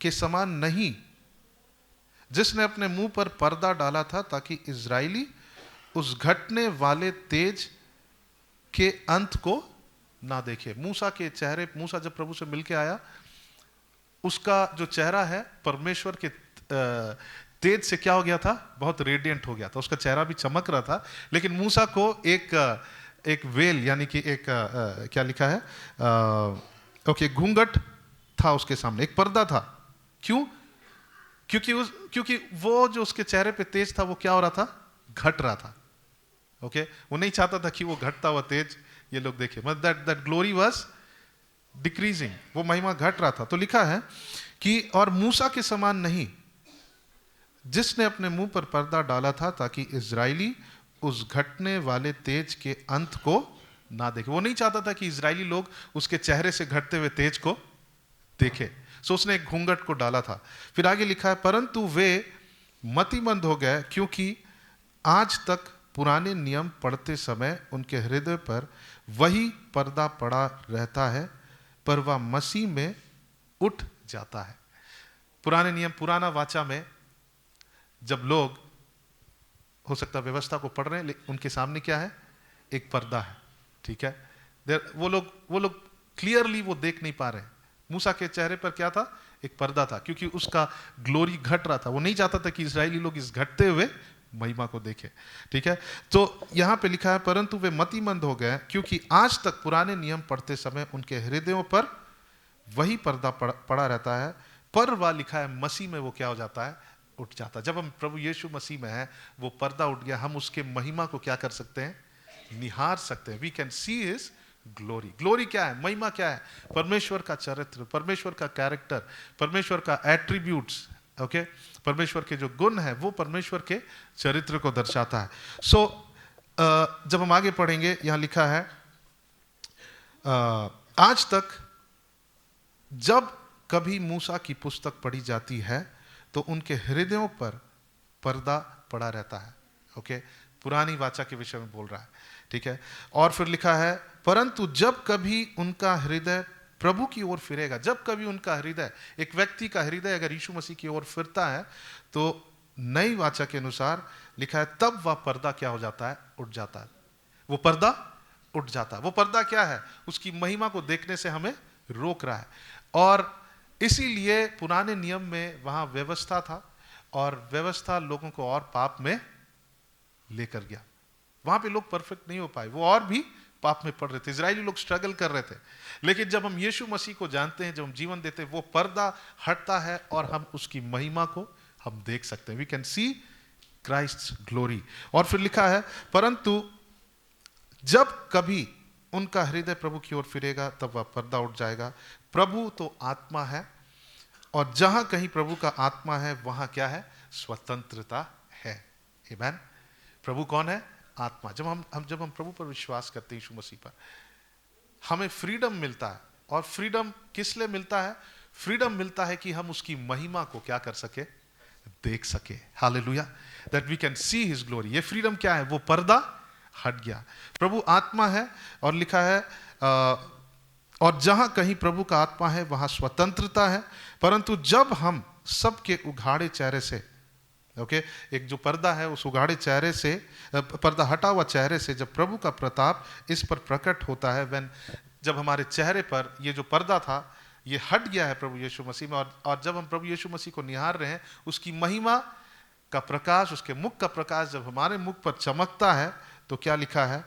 के समान नहीं, जिसने अपने मुंह पर पर्दा डाला था, ताकि इजराइली उस घटने वाले तेज के अंत को ना देखे। मूसा के चेहरे, मूसा जब प्रभु से मिलके आया, उसका जो चेहरा है परमेश्वर के तेज से क्या हो गया था? बहुत रेडिएंट हो गया था। उसका चेहरा भी चमक रहा था, लेकिन मूसा को एक वेल, यानी कि एक क्या लिखा है? ओके, घूंघट था उसके सामने, एक पर्दा था। क्यों? क्योंकि वो जो उसके चेहरे पे तेज था, वो क्या हो रहा था? घट रहा था। ओके, वो नहीं चाहता था कि वो घटता हुआ तेज ये लोग देखे। मतलब दैट ग्लोरी वाज डिक्रीजिंग, वो महिमा घट रहा था। तो लिखा है कि और मूसा के समान नहीं, जिसने अपने मुंह पर पर्दा डाला था, ताकि इजराइली उस घटने वाले तेज के अंत को ना देखे। वो नहीं चाहता था कि इजरायली लोग उसके चेहरे से घटते हुए तेज को देखे, सो उसने एक घूंघट को डाला था। फिर आगे लिखा है, परंतु वे मतिमंद हो गए, क्योंकि आज तक पुराने नियम पढ़ते समय उनके हृदय पर वही पर्दा पड़ा रहता है, पर वह मसीह में उठ जाता है। पुराने नियम, पुराना वाचा में जब लोग हो सकता है व्यवस्था को पढ़ रहे हैं, उनके सामने क्या है, एक पर्दा है, ठीक है। वो लोग क्लियरली वो देख नहीं पा रहे हैं। मूसा के चेहरे पर क्या था, एक पर्दा था, क्योंकि उसका ग्लोरी घट रहा था। वो नहीं चाहता था कि इजरायली लोग इस घटते हुए महिमा को देखें, ठीक है। तो यहां पे लिखा है, परंतु वे मतिमंद हो गए, क्योंकि आज तक पुराने नियम पढ़ते समय उनके हृदयों पर वही पर्दा पड़ा रहता है। पर वह लिखा है, मसीह में वो क्या हो जाता है, उठ जाता है। जब हम प्रभु यीशु मसीह में हैं, वो पर्दा उठ गया, हम उसके महिमा को क्या कर सकते हैं, निहार सकते हैं। We can see his glory. Glory क्या है, महिमा क्या है, परमेश्वर का चरित्र, परमेश्वर का कैरेक्टर, परमेश्वर का एट्रीब्यूट्स, ओके, परमेश्वर के जो गुण है वो परमेश्वर के चरित्र को दर्शाता है। सो जब हम आगे पढ़ेंगे, यहां लिखा है, आज तक जब कभी मूसा की पुस्तक पढ़ी जाती है तो उनके हृदयों पर पर्दा पड़ा रहता है, ओके, पुरानी वाचा के विषय में बोल रहा है, ठीक है। और फिर लिखा है, परंतु जब कभी उनका हृदय प्रभु की ओर फिरेगा, जब कभी उनका हृदय, एक व्यक्ति का हृदय अगर यीशु मसीह की ओर फिरता है, तो नई वाचा के अनुसार लिखा है, तब वह पर्दा क्या हो जाता है, उठ जाता है। वो पर्दा उठ जाता है। वो पर्दा क्या है, उसकी महिमा को देखने से हमें रोक रहा है। और इसीलिए पुराने नियम में वहां व्यवस्था था, और व्यवस्था लोगों को और पाप में लेकर गया। वहां पे लोग परफेक्ट नहीं हो पाए, वो और भी पाप में पड़ रहे थे। इजरायली लोग स्ट्रगल कर रहे थे। लेकिन जब हम यीशु मसीह को जानते हैं, जब हम जीवन देते हैं, वो पर्दा हटता है और हम उसकी महिमा को हम देख सकते हैं। We can see Christ's glory. और फिर लिखा है, परंतु जब कभी उनका हृदय प्रभु की ओर फिरेगा, तब वह पर्दा उठ जाएगा। प्रभु तो आत्मा है, और जहां कहीं प्रभु का आत्मा है, वहां क्या है, स्वतंत्रता है। आमीन। प्रभु कौन है, आत्मा। जब हम प्रभु पर विश्वास करते हैं, यीशु मसीह पर, हमें फ्रीडम मिलता है। और फ्रीडम किस लिए मिलता है, फ्रीडम मिलता है कि हम उसकी महिमा को क्या कर सके, देख सके। Hallelujah, that we can see his glory. ये फ्रीडम क्या है, वो पर्दा हट गया। प्रभु आत्मा है, और लिखा है, और जहां कहीं प्रभु का आत्मा है वहां स्वतंत्रता है। परंतु जब हम सबके उघाड़े चेहरे से, ओके, एक जो पर्दा है उस उघाड़े चेहरे से, पर्दा हटा हुआ चेहरे से जब प्रभु का प्रताप इस पर प्रकट होता है, जब हमारे चेहरे पर ये जो पर्दा था ये हट गया है प्रभु यीशु मसीह में, और जब हम प्रभु यीशु मसीह को निहार रहे हैं, उसकी महिमा का प्रकाश, उसके मुख का प्रकाश जब हमारे मुख पर चमकता है, तो क्या लिखा है,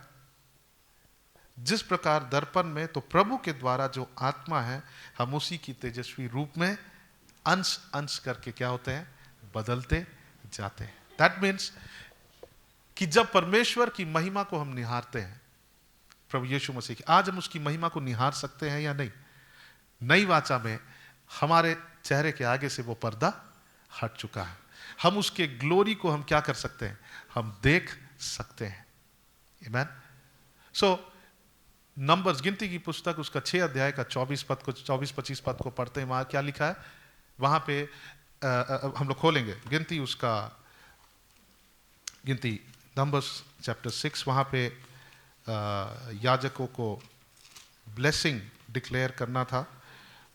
जिस प्रकार दर्पण में, तो प्रभु के द्वारा जो आत्मा है, हम उसी की तेजस्वी रूप में अंश अंश करके क्या होते हैं, बदलते जाते हैं। दैट मीन्स कि जब परमेश्वर की महिमा को हम निहारते हैं, प्रभु यीशु मसीह की, आज हम उसकी महिमा को निहार सकते हैं या नहीं। नई वाचा में हमारे चेहरे के आगे से वो पर्दा हट चुका है। हम उसके ग्लोरी को हम क्या कर सकते हैं, हम देख सकते हैं। आमीन। सो नंबर्स, गिनती की पुस्तक, उसका 6 अध्याय का 24-25 पद को पढ़ते हैं। वहां क्या लिखा है, वहां पे हम लोग खोलेंगे गिनती, उसका गिनती नंबर्स चैप्टर 6। वहां पे याजकों को ब्लेसिंग डिक्लेयर करना था,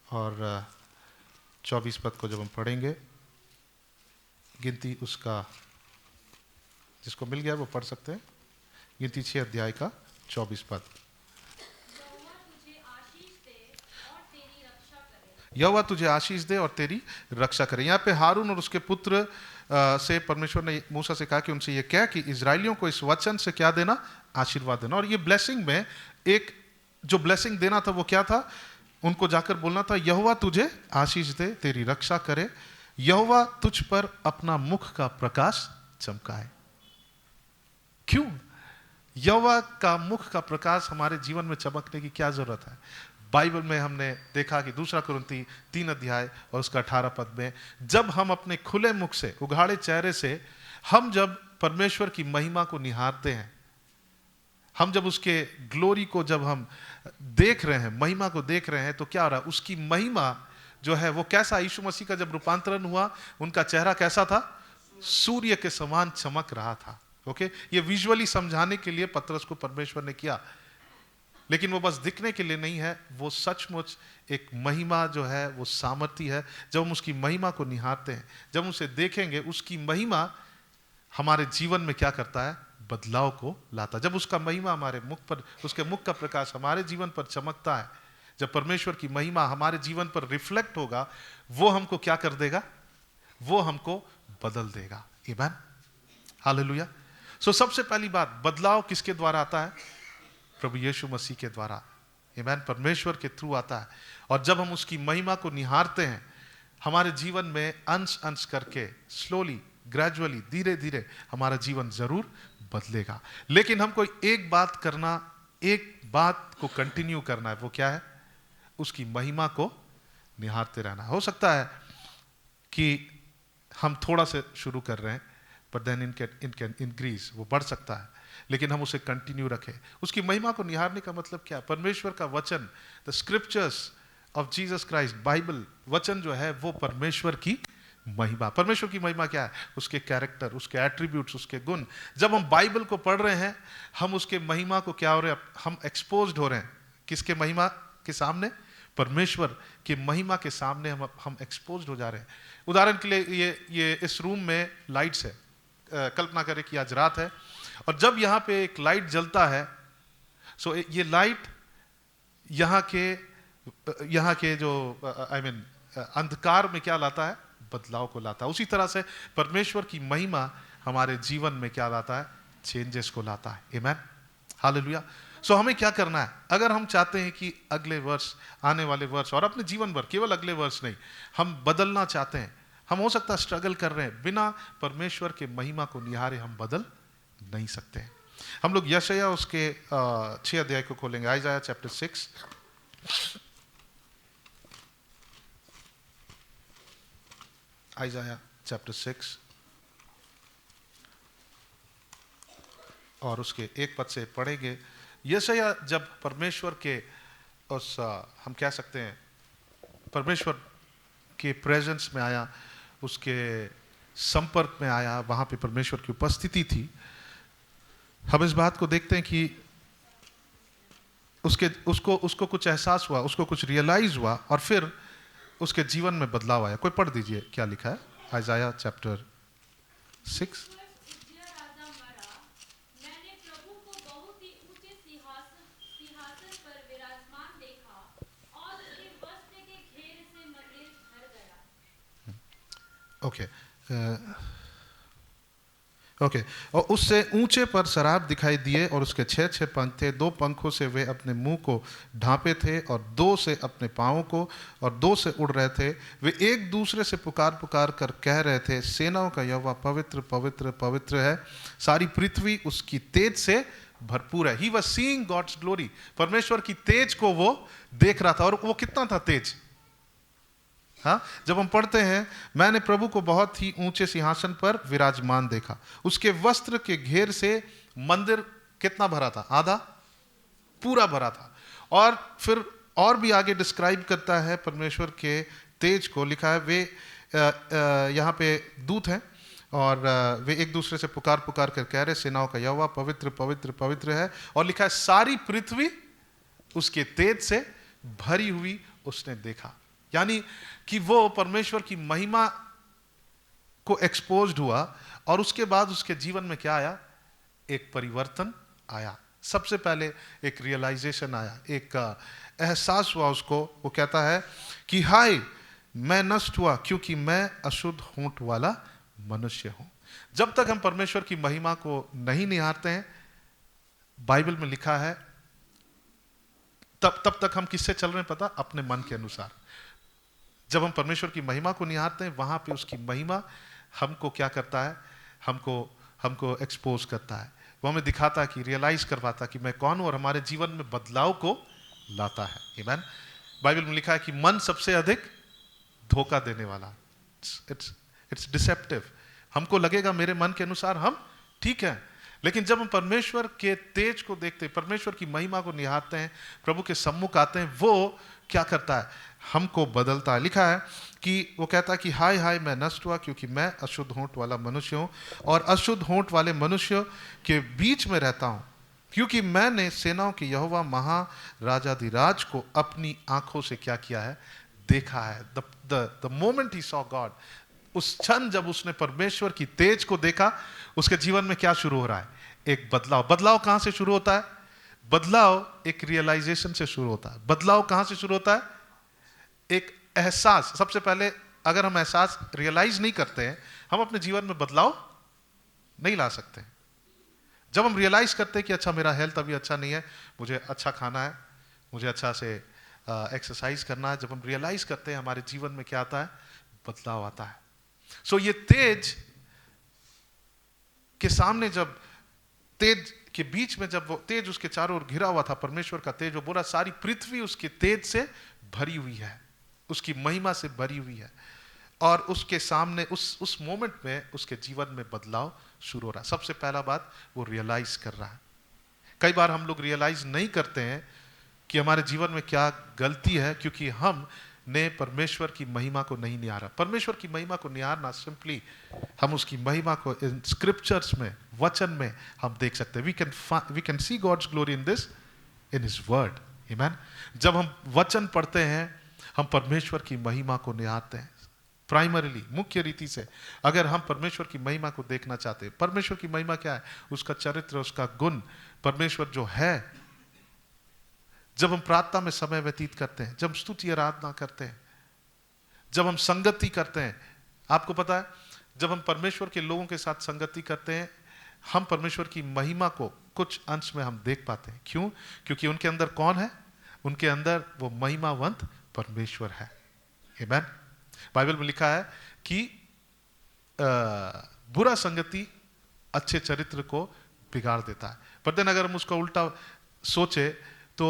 और 24 पद को जब हम पढ़ेंगे, गिनती उसका, जिसको मिल गया वो पढ़ सकते हैं। गिनती 6 अध्याय का 24 पद। यहोवा तुझे आशीष दे और तेरी रक्षा करे। यहाँ पे हारून और उसके पुत्र से परमेश्वर ने मूसा से कहा कि उनसे ये कह कि इजराइलियों को इस वचन से क्या देना, आशीर्वाद देना। और ये ब्लेसिंग में एक जो ब्लेसिंग देना था वो क्या था, उनको जाकर बोलना था, यहोवा तुझे आशीष दे, तेरी रक्षा करे, यहोवा तुझ पर अपना मुख का प्रकाश चमकाए। क्यों? यहोवा का मुख का प्रकाश हमारे जीवन में चमकने की क्या जरूरत है? बाइबल में हमने देखा कि 2 कुरिन्ती 3 अध्याय और उसका 18 पद में, जब हम अपने खुले मुख से, उघाड़े चेहरे से, हम जब परमेश्वर की महिमा को निहारते हैं, हम जब उसके ग्लोरी को जब हम देख रहे हैं, महिमा को देख रहे हैं, तो क्या हो रहा है, उसकी महिमा जो है वो कैसा, यीशु मसीह का जब रूपांतरण हुआ, उनका चेहरा कैसा था, सूर्य के समान चमक रहा था। ओके, ये विजुअली समझाने के लिए पतरस को परमेश्वर ने किया लेकिन वो बस दिखने के लिए नहीं है, वो सचमुच एक महिमा जो है वो सामर्थ्य है। जब हम उसकी महिमा को निहारते हैं, जब हम उसे देखेंगे, उसकी महिमा हमारे जीवन में क्या करता है, बदलाव को लाता है। जब उसका महिमा हमारे मुख पर, उसके मुख का प्रकाश हमारे जीवन पर चमकता है, जब परमेश्वर की महिमा हमारे जीवन पर रिफ्लेक्ट होगा, वो हमको क्या कर देगा, वो हमको बदल देगा। आमीन, हालेलुया। सो सबसे पहली बात, बदलाव किसके द्वारा आता है, प्रभु यीशु मसीह के द्वारा। आमीन, परमेश्वर के थ्रू आता है। और जब हम उसकी महिमा को निहारते हैं, हमारे जीवन में अंश अंश करके, स्लोली, ग्रेजुअली, धीरे धीरे हमारा जीवन जरूर बदलेगा। लेकिन हमको एक बात करना, एक बात को कंटिन्यू करना है। वो क्या है, उसकी महिमा को निहारते रहना। हो सकता है कि हम थोड़ा से शुरू कर रहे हैं, बट देन इनके इंक्रीज, वो बढ़ सकता है, लेकिन हम उसे कंटिन्यू रखें। उसकी महिमा को निहारने का मतलब क्या, परमेश्वर का वचन, the scriptures of Jesus Christ, Bible वचन जो है वो परमेश्वर की महिमा। परमेश्वर की महिमा क्या है, उसके कैरेक्टर, उसके एट्रीब्यूट्स, उसके गुण। जब हम बाइबल को पढ़ रहे हैं, हम उसके महिमा को क्या हो रहे हैं, हम एक्सपोज्ड हो रहे हैं। किसके महिमा के सामने, परमेश्वर की महिमा के सामने हम एक्सपोज्ड हो जा रहे हैं। उदाहरण के लिए ये इस रूम में लाइट्स है, कल्पना करें कि आज रात है, और जब यहाँ पे एक लाइट जलता है, सो ये लाइट यहाँ के जो अंधकार में क्या लाता है, बदलाव को लाता है। उसी तरह से परमेश्वर की महिमा हमारे जीवन में क्या लाता है, चेंजेस को लाता है। आमीन, हालेलुया। सो हमें क्या करना है, अगर हम चाहते हैं कि अगले वर्ष, आने वाले वर्ष और अपने जीवन भर, केवल अगले वर्ष नहीं, हम बदलना चाहते हैं, हम हो सकता है स्ट्रगल कर रहे हैं, बिना परमेश्वर के महिमा को निहारे हम बदल नहीं सकते हैं। हम लोग यशायाह उसके 6 अध्याय को खोलेंगे, आइजाया चैप्टर 6। आइजाया चैप्टर 6 और उसके 1 पद से पढ़ेंगे। यशायाह जब परमेश्वर के उस हम कह सकते हैं परमेश्वर के प्रेजेंस में आया, उसके संपर्क में आया, वहाँ पे परमेश्वर की उपस्थिति थी, हम इस बात को देखते हैं कि उसको कुछ एहसास हुआ, उसको कुछ रियलाइज हुआ, और फिर उसके जीवन में बदलाव आया। कोई पढ़ दीजिए क्या लिखा है, आइजाया चैप्टर 6। ओके। और उससे ऊंचे पर शराब दिखाई दिए, और उसके 6 पंख थे, 2 पंखों से वे अपने मुंह को ढांपे थे, और 2 से अपने पाँवों को, और 2 से उड़ रहे थे। वे एक दूसरे से पुकार पुकार कर कह रहे थे, सेनाओं का यहोवा पवित्र पवित्र पवित्र है, सारी पृथ्वी उसकी तेज से भरपूर है। He was seeing God's glory, परमेश्वर की तेज को वो देख रहा था। और वो कितना था तेज, हाँ, जब हम पढ़ते हैं, मैंने प्रभु को बहुत ही ऊंचे सिंहासन पर विराजमान देखा, उसके वस्त्र के घेर से मंदिर कितना भरा था, आधा पूरा भरा था। और फिर और भी आगे डिस्क्राइब करता है परमेश्वर के तेज को, लिखा है वे यहाँ पे दूत हैं, और वे एक दूसरे से पुकार पुकार कर कह रहे, सेनाओं का यहोवा पवित्र पवित्र पवित्र है, और लिखा है सारी पृथ्वी उसके तेज से भरी हुई उसने देखा। यानी कि वो परमेश्वर की महिमा को एक्सपोज्ड हुआ, और उसके बाद उसके जीवन में क्या आया, एक परिवर्तन आया। सबसे पहले एक रियलाइजेशन आया, एक एहसास हुआ उसको। वो कहता है कि हाय मैं नष्ट हुआ, क्योंकि मैं अशुद्ध होंठ वाला मनुष्य हूं। जब तक हम परमेश्वर की महिमा को नहीं निहारते हैं, बाइबल में लिखा है, तब तक हम किससे चल रहे हैं पता, अपने मन के अनुसार। जब हम परमेश्वर की महिमा को निहारते हैं, वहां पे उसकी महिमा हमको क्या करता है, हमको एक्सपोज करता है, वो हमें दिखाता है, कि रियलाइज करवाता कि मैं कौन हूं, और हमारे जीवन में बदलाव को लाता है। आमीन। बाइबल में लिखा है कि मन सबसे अधिक धोखा देने वाला, इट्स डिसेप्टिव। हमको लगेगा मेरे मन के अनुसार हम ठीक है, लेकिन जब हम परमेश्वर के तेज को देखते हैं, परमेश्वर की महिमा को निहारते हैं, प्रभु के सम्मुख आते हैं, वो क्या करता है, हमको बदलता है। लिखा है कि वो कहता है कि हाय हाय मैं नष्ट हुआ, क्योंकि मैं अशुद्ध होंठ वाला मनुष्य हूँ, और अशुद्ध होंठ वाले मनुष्य के बीच में रहता हूँ, क्योंकि मैंने सेनाओं के यहोवा महाराजाधिराज को अपनी आंखों से क्या किया है, देखा है। The moment he saw God, उस क्षण जब उसने परमेश्वर की तेज को देखा, उसके जीवन में क्या शुरू हो रहा है, एक बदलाव। बदलाव कहां से शुरू होता है? बदलाव एक रियलाइजेशन से शुरू होता है। बदलाव कहां से शुरू होता है? एक एहसास। सबसे पहले अगर हम एहसास रियलाइज नहीं करते हैं, हम अपने जीवन में बदलाव नहीं ला सकते। जब हम रियलाइज करते हैं कि अच्छा मेरा हेल्थ अभी अच्छा नहीं है, मुझे अच्छा खाना है, मुझे अच्छा से एक्सरसाइज करना है, जब हम रियलाइज करते हैं हमारे जीवन में क्या आता है, बदलाव आता है। सो ये तेज के सामने, जब तेज के बीच में, जब वो तेज उसके चारों ओर घिरा हुआ था, परमेश्वर का तेज, वो बोला सारी पृथ्वी उसकी तेज से भरी हुई है, उसकी महिमा से भरी हुई है। और उसके सामने उस मोमेंट में उसके जीवन में बदलाव शुरू हो रहा है। सबसे पहला बात, वो रियलाइज कर रहा है। कई बार हम लोग रियलाइज नहीं करते हैं कि हमारे जीवन में क्या गलती है, क्योंकि हम ने परमेश्वर की महिमा को नहीं निहारा। परमेश्वर की महिमा को निहारना सिंपली, हम उसकी महिमा को इन स्क्रिप्चर्स में, वचन में हम देख सकते हैं। We can see God's glory in this, in his word. Amen. जब हम वचन पढ़ते हैं, हम परमेश्वर की महिमा को निहारते हैं। प्राइमरीली, मुख्य रीति से अगर हम परमेश्वर की महिमा को देखना चाहते हैं, परमेश्वर की महिमा क्या है, उसका चरित्र, उसका गुण, परमेश्वर जो है। जब हम प्रार्थना में समय व्यतीत करते हैं, जब स्तुति आराधना करते हैं, जब हम संगति करते हैं, आपको पता है जब हम परमेश्वर के लोगों के साथ संगति करते हैं, हम परमेश्वर की महिमा को कुछ अंश में हम देख पाते हैं। क्यों? क्योंकि उनके अंदर कौन है? उनके अंदर वो महिमावंत परमेश्वर है। आमीन। बाइबल में लिखा है कि बुरा संगति अच्छे चरित्र को बिगाड़ देता है, पर देन अगर हम उसका उल्टा सोचे तो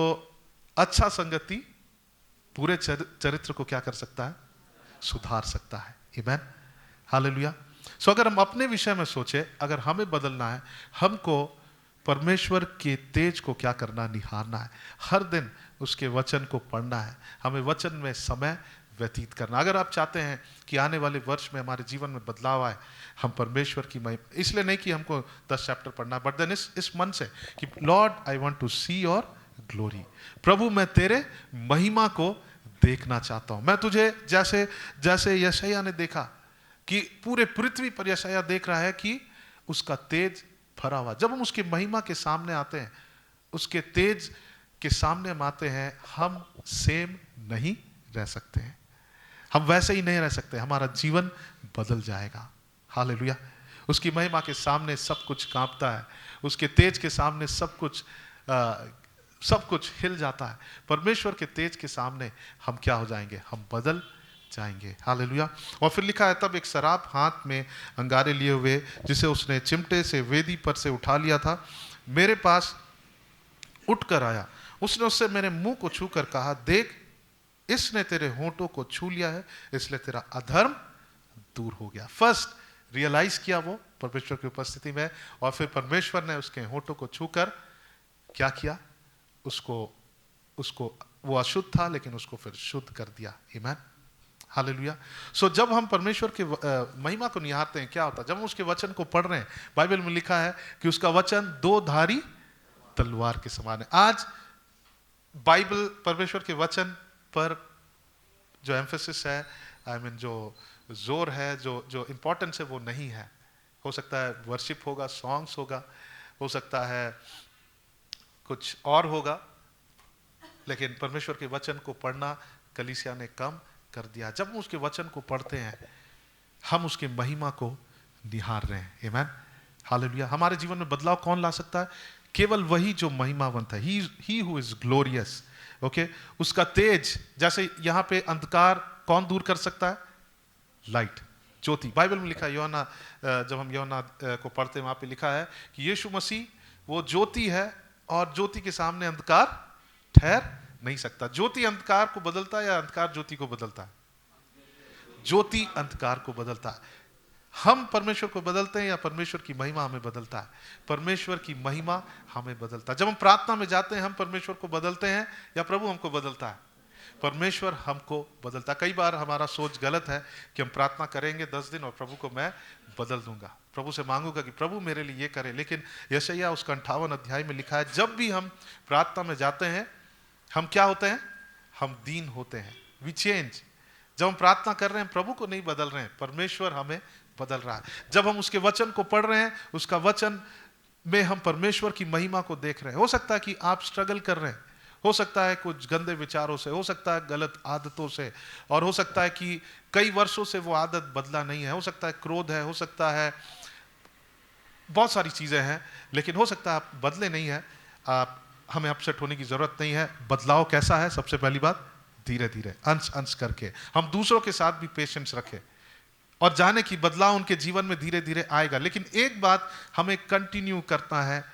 अच्छा संगति पूरे चरित्र को क्या कर सकता है? सुधार सकता है। आमीन। हालेलुया। सो अगर हम अपने विषय में सोचे, अगर हमें बदलना है, हमको परमेश्वर के तेज को क्या करना, निहारना है। हर दिन उसके वचन को पढ़ना है, हमें वचन में समय व्यतीत करना। अगर आप चाहते हैं कि आने वाले वर्ष में हमारे जीवन में बदलाव आए, हम परमेश्वर की महिमा, इसलिए नहीं कि हमको 10 चैप्टर पढ़ना, बट देन इस मन से कि Lord I want to see your glory. प्रभु मैं तेरे महिमा को देखना चाहता हूं। मैं तुझे जैसे जैसे यशायाह ने देखा कि पूरे पृथ्वी पर यशायाह देख रहा है कि उसका तेज भरा हुआ। जब हम उसकी महिमा के सामने आते हैं, उसके तेज के सामने हम आते हैं, हम सेम नहीं रह सकते हैं, हम वैसे ही नहीं रह सकते, हमारा जीवन बदल जाएगा। हालेलुया। उसकी महिमा के सामने सब कुछ कांपता है, उसके तेज के सामने सब कुछ हिल जाता है। परमेश्वर के तेज के सामने हम क्या हो जाएंगे? हम बदल जाएंगे। हालेलुया। और फिर लिखा है, तब एक शराब हाथ में अंगारे लिए हुए, जिसे उसने चिमटे से वेदी पर से उठा लिया था, मेरे पास उठकर आया। उसने उससे मेरे मुंह को छूकर कहा, देख इसने तेरे होंठों को छू लिया है, इसलिए तेरा अधर्म दूर हो गया। फर्स्ट रियलाइज किया वो परमेश्वर की उपस्थिति में, और फिर परमेश्वर ने उसके होंठों को छूकर क्या किया? उसको वो अशुद्ध था, लेकिन उसको फिर शुद्ध कर दिया। आमीन। हालेलुया। सो जब हम परमेश्वर के महिमा को निहारते हैं, क्या होता है? जब हम उसके वचन को पढ़ रहे हैं, बाइबल में लिखा है कि उसका वचन 2 धारी तलवार के समान है। आज बाइबल, परमेश्वर के वचन पर जो एम्फेसिस है, जो जोर है, जो इंपॉर्टेंस है, वो नहीं है। हो सकता है वर्शिप होगा, सॉन्ग्स होगा, हो सकता है कुछ और होगा, लेकिन परमेश्वर के वचन को पढ़ना कलीसिया ने कम कर दिया। जब हम उसके वचन को पढ़ते हैं, हम उसकी महिमा को निहार रहे हैं। आमीन। हालेलुया। हमारे जीवन में बदलाव कौन ला सकता है? केवल वही जो महिमावंत है, he who is glorious. Okay, उसका तेज, जैसे यहां पे अंधकार कौन दूर कर सकता है? लाइट, ज्योति। बाइबल में लिखा है, यूहन्ना, जब हम यूहन्ना को पढ़ते हैं, वहां पे लिखा है कि यीशु मसीह वो ज्योति है, और ज्योति के सामने अंधकार ठहर नहीं सकता। ज्योति अंधकार को बदलता है या अंधकार ज्योति को बदलता है? ज्योति अंधकार को बदलता है। हम परमेश्वर को बदलते हैं या परमेश्वर की महिमा हमें बदलता है? परमेश्वर की महिमा हमें बदलता है। जब हम प्रार्थना में जाते हैं, हम परमेश्वर को बदलते हैं या प्रभु हमको बदलता है? परमेश्वर हमको बदलता है। कई बार हमारा सोच गलत है कि हम प्रार्थना करेंगे 10 दिन और प्रभु को मैं बदल दूंगा। प्रभु से मांगूंगा कि प्रभु मेरे लिए ये करे। लेकिन यशायाह उसका 58 अध्याय में लिखा है, जब भी हम प्रार्थना में जाते हैं हम क्या होते हैं? हम दीन होते हैं। We change. जब हम प्रार्थना कर रहे हैं प्रभु को नहीं बदल रहे हैं, परमेश्वर हमें बदल रहा है। जब हम उसके वचन को पढ़ रहे हैं, उसका वचन में हम परमेश्वर की महिमा को देख रहे हैं। हो सकता है कि आप स्ट्रगल कर रहे हैं, हो सकता है कुछ गंदे विचारों से, हो सकता है गलत आदतों से, और हो सकता है कि कई वर्षों से वो आदत बदला नहीं है। हो सकता है क्रोध है, हो सकता है बहुत सारी चीजें हैं, लेकिन हो सकता है आप बदले नहीं है। आप हमें अपसेट होने की जरूरत नहीं है। बदलाव कैसा है? सबसे पहली बात, धीरे धीरे, अंश अंश करके। हम दूसरों के साथ भी पेशेंस रखें और जाने की बदलाव उनके जीवन में धीरे धीरे आएगा। लेकिन एक बात हमें कंटिन्यू करना है,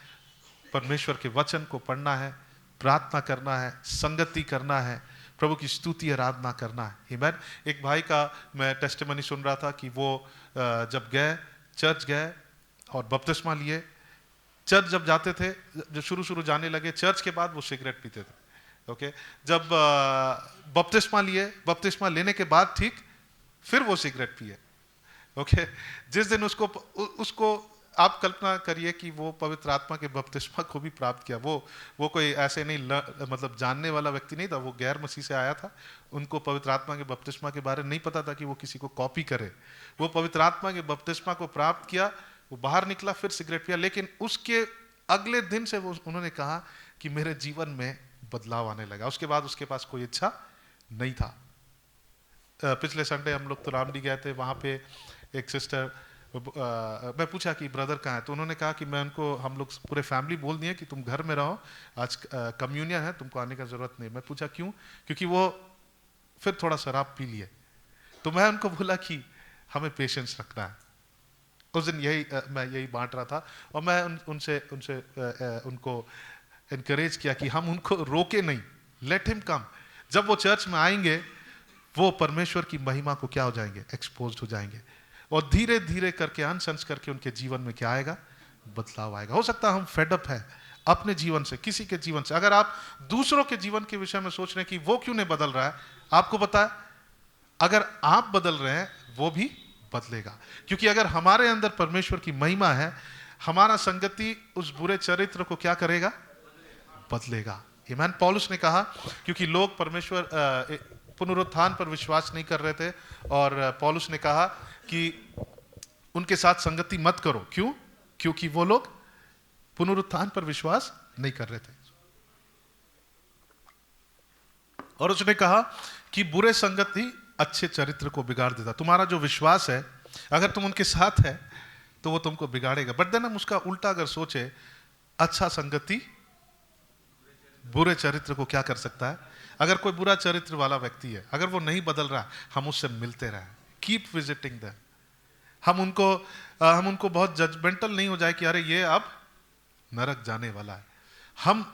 परमेश्वर के वचन को पढ़ना है, प्रार्थना करना है, संगति करना है, प्रभु की स्तुति आराधना करना है। आमीन। एक भाई का मैं टेस्टिमनी सुन रहा था कि वो जब गए, चर्च गए और बपतिस्मा लिए। चर्च जब जाते थे, जो शुरू जाने लगे, चर्च के बाद वो सिगरेट पीते थे। ओके, जब बपतिस्मा लिए, बपतिस्मा लेने के बाद ठीक फिर वो सिगरेट पिए। ओके, जिस दिन उसको आप कल्पना करिए कि वो पवित्र आत्मा के बपतिस्मा को भी प्राप्त किया। वो कोई ऐसे नहीं मतलब जानने वाला व्यक्ति नहीं था, वो गैर मसीह से आया था। उनको पवित्र आत्मा के बपतिस्मा के बारे में नहीं पता था कि वो किसी को कॉपी करे। वो पवित्र आत्मा के बपतिस्मा को प्राप्त किया, वो बाहर निकला, फिर सिगरेट पिया। लेकिन उसके अगले दिन से उन्होंने कहा कि मेरे जीवन में बदलाव आने लगा। उसके बाद उसके पास कोई इच्छा नहीं था। पिछले संडे हम लोग तो रामडी गए थे, वहाँ पे एक सिस्टर, मैं पूछा कि ब्रदर कहाँ है, तो उन्होंने कहा कि मैं उनको, हम लोग पूरे फैमिली बोल दिए कि तुम घर में रहो, आज कम्युनियन है, तुमको आने का जरूरत नहीं। मैं पूछा क्यों? क्योंकि वो फिर थोड़ा शराब पी लिए। तो मैं उनको बोला कि हमें पेशेंस रखना है। उस दिन मैं यही बांट रहा था, और मैं उनको इनकरेज किया कि हम उनको रोके नहीं, लेट हिम कम। जब वो चर्च में आएंगे, वो परमेश्वर की महिमा को क्या हो जाएंगे? एक्सपोज हो जाएंगे। और धीरे धीरे करके, अंश करके उनके जीवन में क्या आएगा? बदलाव आएगा। हो सकता है हम फेडअप है अपने जीवन से, किसी के जीवन से। अगर आप दूसरों के जीवन के विषय में सोच रहे हैं कि वो क्यों नहीं बदल रहा है, आपको पता है अगर आप बदल रहे हैं वो भी बदलेगा। क्योंकि अगर हमारे अंदर परमेश्वर की महिमा है, हमारा संगति उस बुरे चरित्र को क्या करेगा? बदलेगा। आमीन। पौलुस ने कहा, क्योंकि लोग परमेश्वर पुनरुत्थान पर विश्वास नहीं कर रहे थे, और पौलुस ने कहा कि उनके साथ संगति मत करो। क्यों? क्योंकि वो लोग पुनरुत्थान पर विश्वास नहीं कर रहे थे। और उसने कहा कि बुरे संगति अच्छे चरित्र को बिगाड़ देता। तुम्हारा जो विश्वास है, अगर तुम उनके साथ है तो वो तुमको बिगाड़ेगा। बट देन हम उसका उल्टा अगर सोचे, अच्छा संगति बुरे चरित्र को क्या कर सकता है? अगर कोई बुरा चरित्र वाला व्यक्ति है, अगर वो नहीं बदल रहा, हम उससे मिलते रहें, कीप विजिटिंग देम। हम उनको बहुत जजमेंटल नहीं हो जाए कि अरे ये अब नरक जाने वाला है।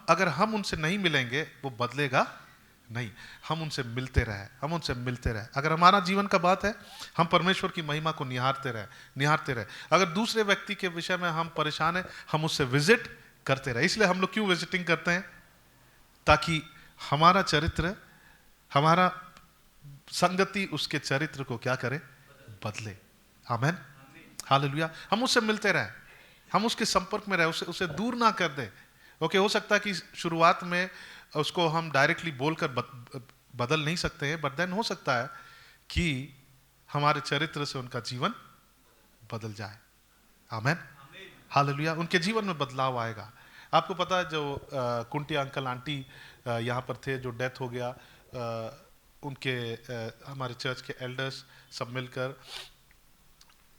अगर हम उनसे नहीं मिलेंगे, वो बदलेगा नहीं। हम उनसे मिलते रहे। अगर हमारा जीवन का बात है, हम परमेश्वर की महिमा को निहारते रहे। अगर दूसरे व्यक्ति के विषय में हम परेशान हैं, हम उससे विजिट करते रहे। इसलिए हम लोग क्यों विजिटिंग करते हैं? ताकि हमारा चरित्र, हमारा संगति उसके चरित्र को क्या करे? बदले। आमीन, हालेलुया। हम उससे मिलते रहे, हम उसके संपर्क में रहे, उसे दूर ना कर दे। ओके, हो सकता है कि शुरुआत में उसको हम डायरेक्टली बोलकर बदल नहीं सकते हैं, बट देन हो सकता है कि हमारे चरित्र से उनका जीवन बदल जाए। आमीन, हालेलुया। उनके जीवन में बदलाव आएगा। आपको पता है जो कुंटिया अंकल आंटी यहाँ पर थे, जो डेथ हो गया, उनके हमारे चर्च के एल्डर्स सब मिलकर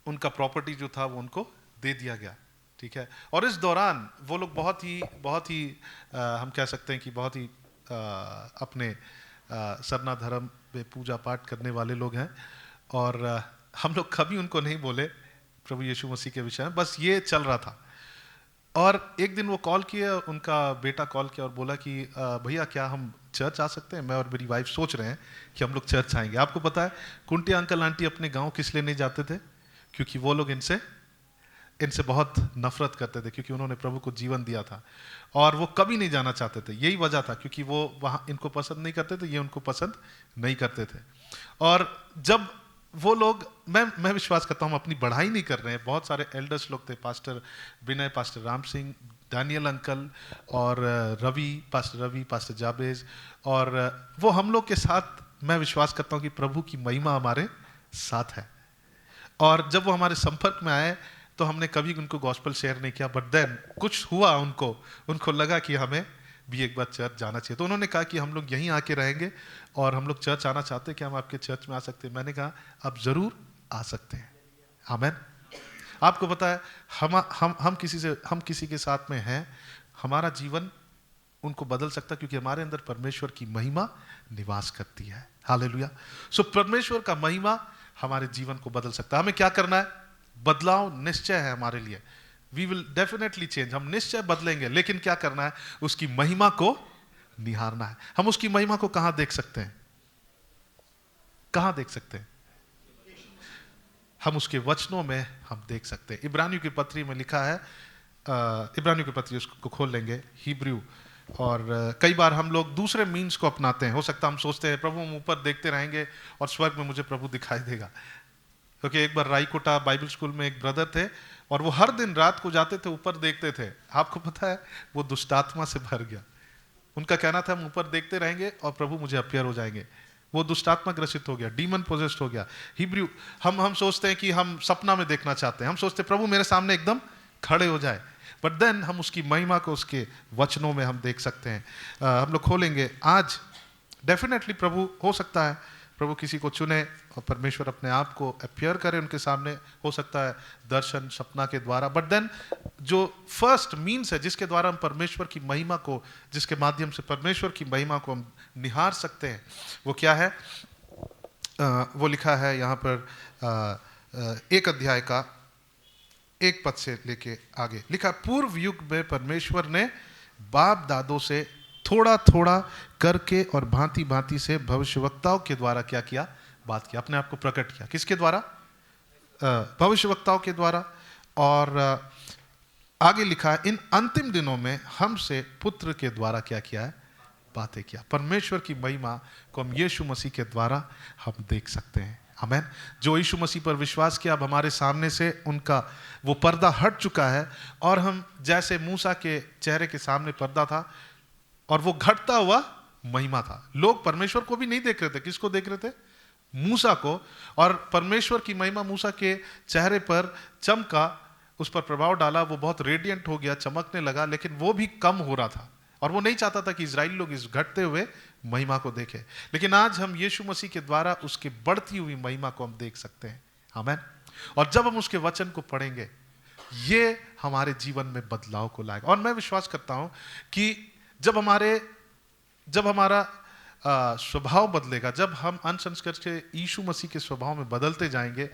उनका प्रॉपर्टी जो था वो उनको दे दिया गया। ठीक है। और इस दौरान वो लोग बहुत ही हम कह सकते हैं कि बहुत ही अपने सरना धर्म में पूजा पाठ करने वाले लोग हैं। और हम लोग कभी उनको नहीं बोले प्रभु यीशु मसीह के विषय में, बस ये चल रहा था। और एक दिन वो कॉल किया, उनका बेटा कॉल किया और बोला कि भैया क्या हम चर्च आ सकते हैं? मैं और मेरी वाइफ सोच रहे हैं कि हम लोग चर्च आएंगे। आपको पता है कुंटिया अंकल आंटी अपने गांव किस लिए नहीं जाते थे? क्योंकि वो लोग इनसे बहुत नफरत करते थे, क्योंकि उन्होंने प्रभु को जीवन दिया था और वो कभी नहीं जाना चाहते थे। यही वजह था, क्योंकि वो वहाँ इनको पसंद नहीं करते थे, ये उनको पसंद नहीं करते थे। और जब वो लोग, मैं विश्वास करता हूँ, अपनी बढ़ाई नहीं कर रहे हैं। बहुत सारे एल्डर्स लोग थे, pastor Vinay, pastor Ram Singh, Daniel uncle और पास्टर रवि, पास्टर जाबेज, और वो हम लोग के साथ, मैं विश्वास करता हूँ कि प्रभु की महिमा हमारे साथ है। और जब वो हमारे संपर्क में आए तो हमने कभी उनको गॉस्पेल शेयर नहीं किया, बट देन कुछ हुआ, उनको लगा कि हमें भी एक बार चर्च जाना चाहिए। तो उन्होंने कहा कि हम लोग यहीं आके रहेंगे और हम लोग चर्च आना चाहते हैं, कि हम आपके चर्च में आ सकते हैं। मैंने कहा आप ज़रूर आ सकते हैं। आमेन। आपको पता है, हम किसी के साथ में हैं, हमारा जीवन उनको बदल सकता है, क्योंकि हमारे अंदर परमेश्वर की महिमा निवास करती है। हालेलुया। सो परमेश्वर का महिमा हमारे जीवन को बदल सकता है। हमें क्या करना है? बदलाव निश्चय है हमारे लिए। वी विल डेफिनेटली चेंज, हम निश्चय बदलेंगे, लेकिन क्या करना है? उसकी महिमा को निहारना है। हम उसकी महिमा को कहां देख सकते हैं? कहां देख सकते हैं? हम उसके वचनों में हम देख सकते हैं। इब्रानियों की पत्री में लिखा है, इब्रानियों की पत्री उसको खोल लेंगे, हिब्रू। और कई बार हम लोग दूसरे मीन्स को अपनाते हैं। हो सकता है हम सोचते हैं प्रभु हम ऊपर देखते रहेंगे और स्वर्ग में मुझे प्रभु दिखाई देगा। क्योंकि एक बार रायकोटा बाइबल स्कूल में एक ब्रदर थे और वो हर दिन रात को जाते थे, ऊपर देखते थे। आपको पता है, वो दुष्टात्मा से भर गया। उनका कहना था हम ऊपर देखते रहेंगे और प्रभु मुझे अपीयर हो जाएंगे। वो दुष्टात्मा ग्रसित हो गया, डीमन पोजेस्ड हो गया। हिब्रू, हम सोचते हैं कि हम सपना में देखना चाहते हैं, हम सोचते हैं प्रभु मेरे सामने एकदम खड़े हो जाए, बट देन हम उसकी महिमा को उसके वचनों में हम देख सकते हैं। हम लोग खोलेंगे आज। डेफिनेटली प्रभु, हो सकता है प्रभु किसी को चुने और परमेश्वर अपने आप को अपीयर करे उनके सामने, हो सकता है दर्शन, सपना के द्वारा। बट देन जो फर्स्ट मीन्स है जिसके द्वारा हम परमेश्वर की महिमा को, जिसके माध्यम से परमेश्वर की महिमा को हम निहार सकते हैं, वो क्या है? वो लिखा है यहाँ पर 1 अध्याय का 1 पद से लेके आगे लिखा, पूर्व युग में परमेश्वर ने बाप दादों से थोड़ा थोड़ा करके और भांति भांति से भविष्यवक्ताओं के द्वारा क्या किया? बात किया, अपने आप को प्रकट किया। किसके द्वारा? भविष्यवक्ताओं के द्वारा। और आगे लिखा है, इन अंतिम दिनों में हमसे पुत्र के द्वारा क्या किया है? बातें किया। परमेश्वर की महिमा को हम यीशु मसीह के द्वारा हम देख सकते हैं। आमेन। जो यीशु मसीह पर विश्वास किया, अब हमारे सामने से उनका वो पर्दा हट चुका है और हम जैसे मूसा के चेहरे के सामने पर्दा था और वो घटता हुआ महिमा था, लोग परमेश्वर को भी नहीं देख रहे थे। किसको देख रहे थे? मूसा को। और परमेश्वर की महिमा मूसा के चेहरे पर चमका, उस पर प्रभाव डाला, वो बहुत रेडिएंट हो गया, चमकने लगा, लेकिन वो भी कम हो रहा था और वो नहीं चाहता था कि इजराइली लोग इस घटते हुए महिमा को देखें। लेकिन आज हम यीशु मसीह के द्वारा उसकी बढ़ती हुई महिमा को हम देख सकते हैं। आमीन। और जब हम उसके वचन को पढ़ेंगे, ये हमारे जीवन में बदलाव को लाएगा। और मैं विश्वास करता हूं कि जब हमारा स्वभाव बदलेगा, जब हम अंशंस्कार से यीशु मसीह के स्वभाव में बदलते जाएंगे,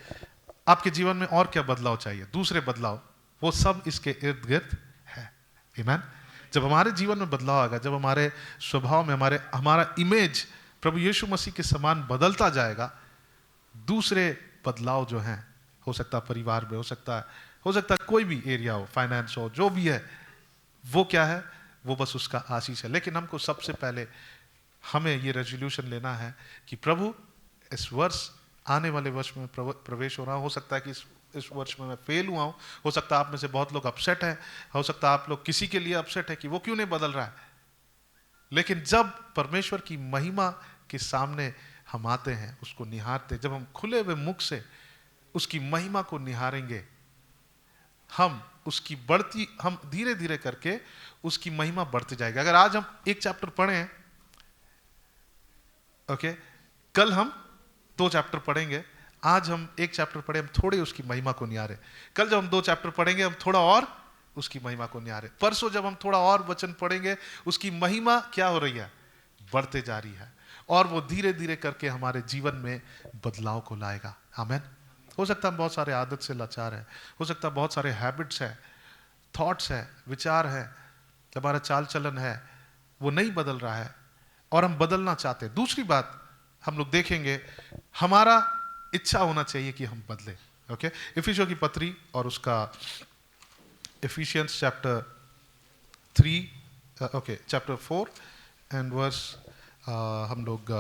आपके जीवन में और क्या बदलाव चाहिए? दूसरे बदलाव, वो सब इसके इर्द गिर्द है। आमीन। जब हमारे जीवन में बदलाव आएगा, जब हमारे स्वभाव में हमारा इमेज प्रभु यीशु मसीह के समान बदलता जाएगा, दूसरे बदलाव जो हैं, हो सकता है परिवार में, हो सकता है कोई भी एरिया हो, फाइनेंस हो, जो भी है, वो क्या है? वो बस उसका आशीष है। लेकिन हमको सबसे पहले हमें ये रेजोल्यूशन लेना है कि प्रभु इस वर्ष, आने वाले वर्ष में प्रवेश हो रहा हो सकता है कि इस वर्ष में मैं फेल हुआ हूं, हो सकता है आप में से बहुत लोग अपसेट हैं, हो सकता है आप लोग किसी के लिए अपसेट है कि वो क्यों नहीं बदल रहा है। लेकिन जब परमेश्वर की महिमा के सामने हम आते हैं, उसको निहारते, जब हम खुले हुए मुख से उसकी महिमा को निहारेंगे, हम धीरे धीरे करके उसकी महिमा बढ़ती जाएगी। अगर आज हम 1 चैप्टर पढ़ें, ओके, कल हम 2 चैप्टर पढ़ेंगे, आज हम 1 चैप्टर पढ़े, हम थोड़ी उसकी महिमा को निहारे। कल जब हम 2 चैप्टर पढ़ेंगे, हम थोड़ा और उसकी महिमा को निहारे। परसों जब हम थोड़ा और वचन पढ़ेंगे, उसकी महिमा क्या हो रही है? बढ़ते जा रही है। और वो धीरे धीरे करके हमारे जीवन में बदलाव को लाएगा। आमीन। हो सकता है हम बहुत सारे आदत से लाचार है, हो सकता है बहुत सारे हैबिट्स है, थॉट्स है, विचार है, हमारा चाल चलन है, वो नहीं बदल रहा है और हम बदलना चाहते हैं। दूसरी बात हम लोग देखेंगे, हमारा इच्छा होना चाहिए कि हम बदले। ओके, इफिसियों की पत्री और उसका इफिशियंस चैप्टर 4 एंड वर्स हम लोग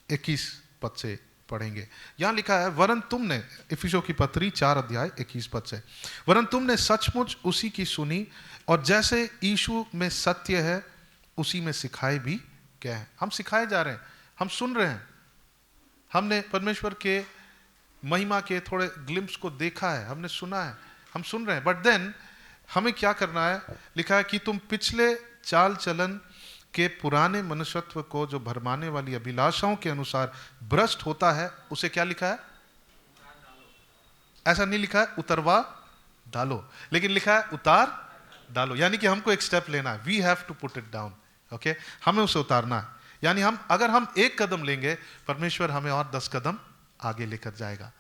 21 पद से पढ़ेंगे। यहाँ लिखा है, वरन तुमने, इफिसियों की पत्री 4 अध्याय 21 पद से, वरन तुमने सचमुच उसी की सुनी और जैसे यीशु में सत्य है उसी में सिखाए भी क्या है। हम सिखाए जा रहे हैं, हम सुन रहे हैं, हमने परमेश्वर के महिमा के थोड़े ग्लिम्स को देखा है, हमने सुना है, हम सुन रहे हैं। बट देन हमें क्या करना है, लिखा है कि तुम पिछले चाल चलन के पुराने मनुष्यत्व को जो भरमाने वाली अभिलाषाओं के अनुसार भ्रष्ट होता है, उसे क्या लिखा है? ऐसा नहीं लिखा है उतरवा डालो, लेकिन लिखा है उतार डालो। यानी कि हमको एक स्टेप लेना है, we have to put it down. Okay, हमें उसे उतारना है। यानी अगर हम 1 कदम लेंगे, परमेश्वर हमें और 10 कदम आगे लेकर जाएगा।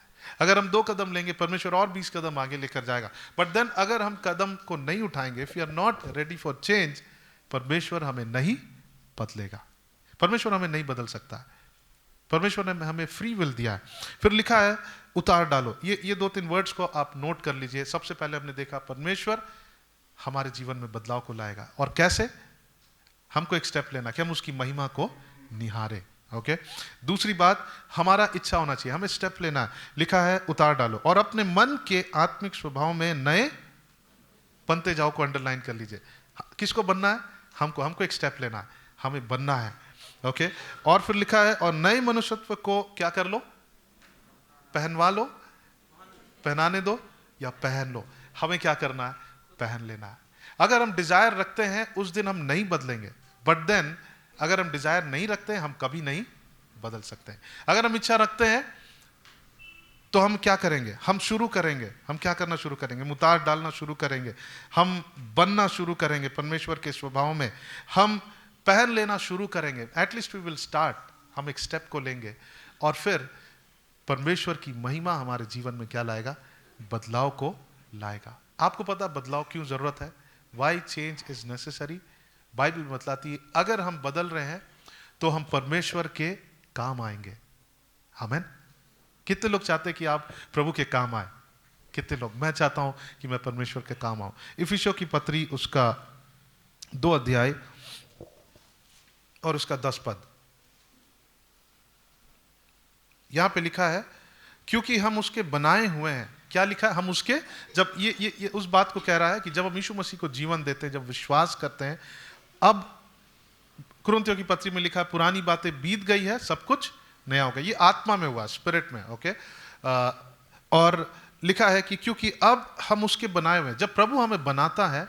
अगर हम 2 कदम लेंगे, परमेश्वर और 20 कदम आगे लेकर जाएगा। बट देन अगर हम कदम को नहीं उठाएंगे, if you are not ready for change, परमेश्वर हमें नहीं बदलेगा, परमेश्वर हमें नहीं बदल सकता। परमेश्वर ने हमें फ्री विल दिया है। फिर लिखा है उतार डालो। ये 2-3 वर्ड्स को आप नोट कर लीजिए। सबसे पहले हमने देखा परमेश्वर हमारे जीवन में बदलाव को लाएगा, और कैसे? हमको एक स्टेप लेना कि हम उसकी महिमा को निहारे। ओके, दूसरी बात, हमारा इच्छा होना चाहिए, हमें स्टेप लेना है। लिखा है उतार डालो, और अपने मन के आत्मिक स्वभाव में नए बनते जाओ को अंडरलाइन कर लीजिए। किसको बनना है? हमको एक स्टेप लेना है, हमें बनना है। ओके, और फिर लिखा है और नए मनुष्यत्व को क्या कर लो? पहनवा लो, पहनाने दो या पहन लो। हमें क्या करना है? पहन लेना है। अगर हम डिजायर रखते हैं उस दिन हम नहीं बदलेंगे, बट देन अगर हम डिजायर नहीं रखते हैं हम कभी नहीं बदल सकते हैं। अगर हम इच्छा रखते हैं तो हम क्या करेंगे? हम शुरू करेंगे, हम क्या करना शुरू करेंगे? हम उतार डालना शुरू करेंगे, हम बनना शुरू करेंगे परमेश्वर के स्वभाव में, हम पहन लेना शुरू करेंगे। एटलीस्ट वी विल स्टार्ट, हम एक स्टेप को लेंगे, और फिर परमेश्वर की महिमा हमारे जीवन में क्या लाएगा? बदलाव को लाएगा। आपको पता बदलाव क्यों जरूरत है? Why change is necessary? Bible बतलाती है अगर हम बदल रहे हैं तो हम परमेश्वर के काम आएंगे। आमीन। कितने लोग चाहते हैं कि आप प्रभु के काम आए? कितने लोग? मैं चाहता हूं कि मैं परमेश्वर के काम आऊं। इफिसियों की पत्री उसका 2 अध्याय और उसका 10 पद, यहां पे लिखा है क्योंकि हम उसके बनाए हुए हैं। क्या लिखा है? हम उसके, जब ये उस बात को कह रहा है कि जब हम यीशु मसीह को जीवन देते हैं, जब विश्वास करते हैं, अब कुरिन्थियों की पत्री में लिखा है पुरानी बातें बीत गई है, सब कुछ नया हो गया। ये आत्मा में हुआ, स्पिरिट में। ओके, और लिखा है कि क्योंकि अब हम उसके बनाए हुए हैं। जब प्रभु हमें बनाता है,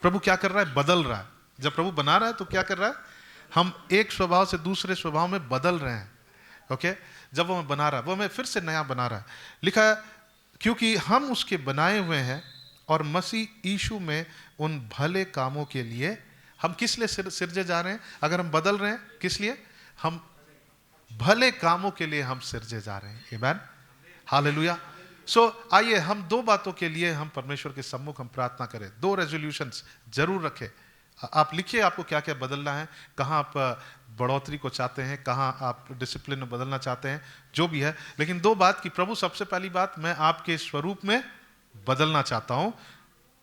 प्रभु क्या कर रहा है? बदल रहा है। जब प्रभु बना रहा है तो क्या कर रहा है? हम एक स्वभाव से दूसरे स्वभाव में बदल रहे हैं। ओके, जब वो हमें बना रहा है, वो हमें फिर से नया बना रहा है। लिखा है क्योंकि हम उसके बनाए हुए हैं और मसीह यीशु में उन भले कामों के लिए। हम किस लिए सिरजे जा रहे हैं? अगर हम बदल रहे हैं, किस लिए? हम भले कामों के लिए हम सिरजे जा रहे हैं। आमीन, हालेलुया। सो आइए हम 2 बातों के लिए हम परमेश्वर के सम्मुख हम प्रार्थना करें। 2 रेजोल्यूशंस जरूर रखें। आप लिखिए आपको क्या क्या बदलना है, कहाँ आप बढ़ोतरी को चाहते हैं, कहाँ आप डिसिप्लिन में बदलना चाहते हैं, जो भी है। लेकिन 2 बात कि प्रभु, सबसे पहली बात, मैं आपके स्वरूप में बदलना चाहता हूं,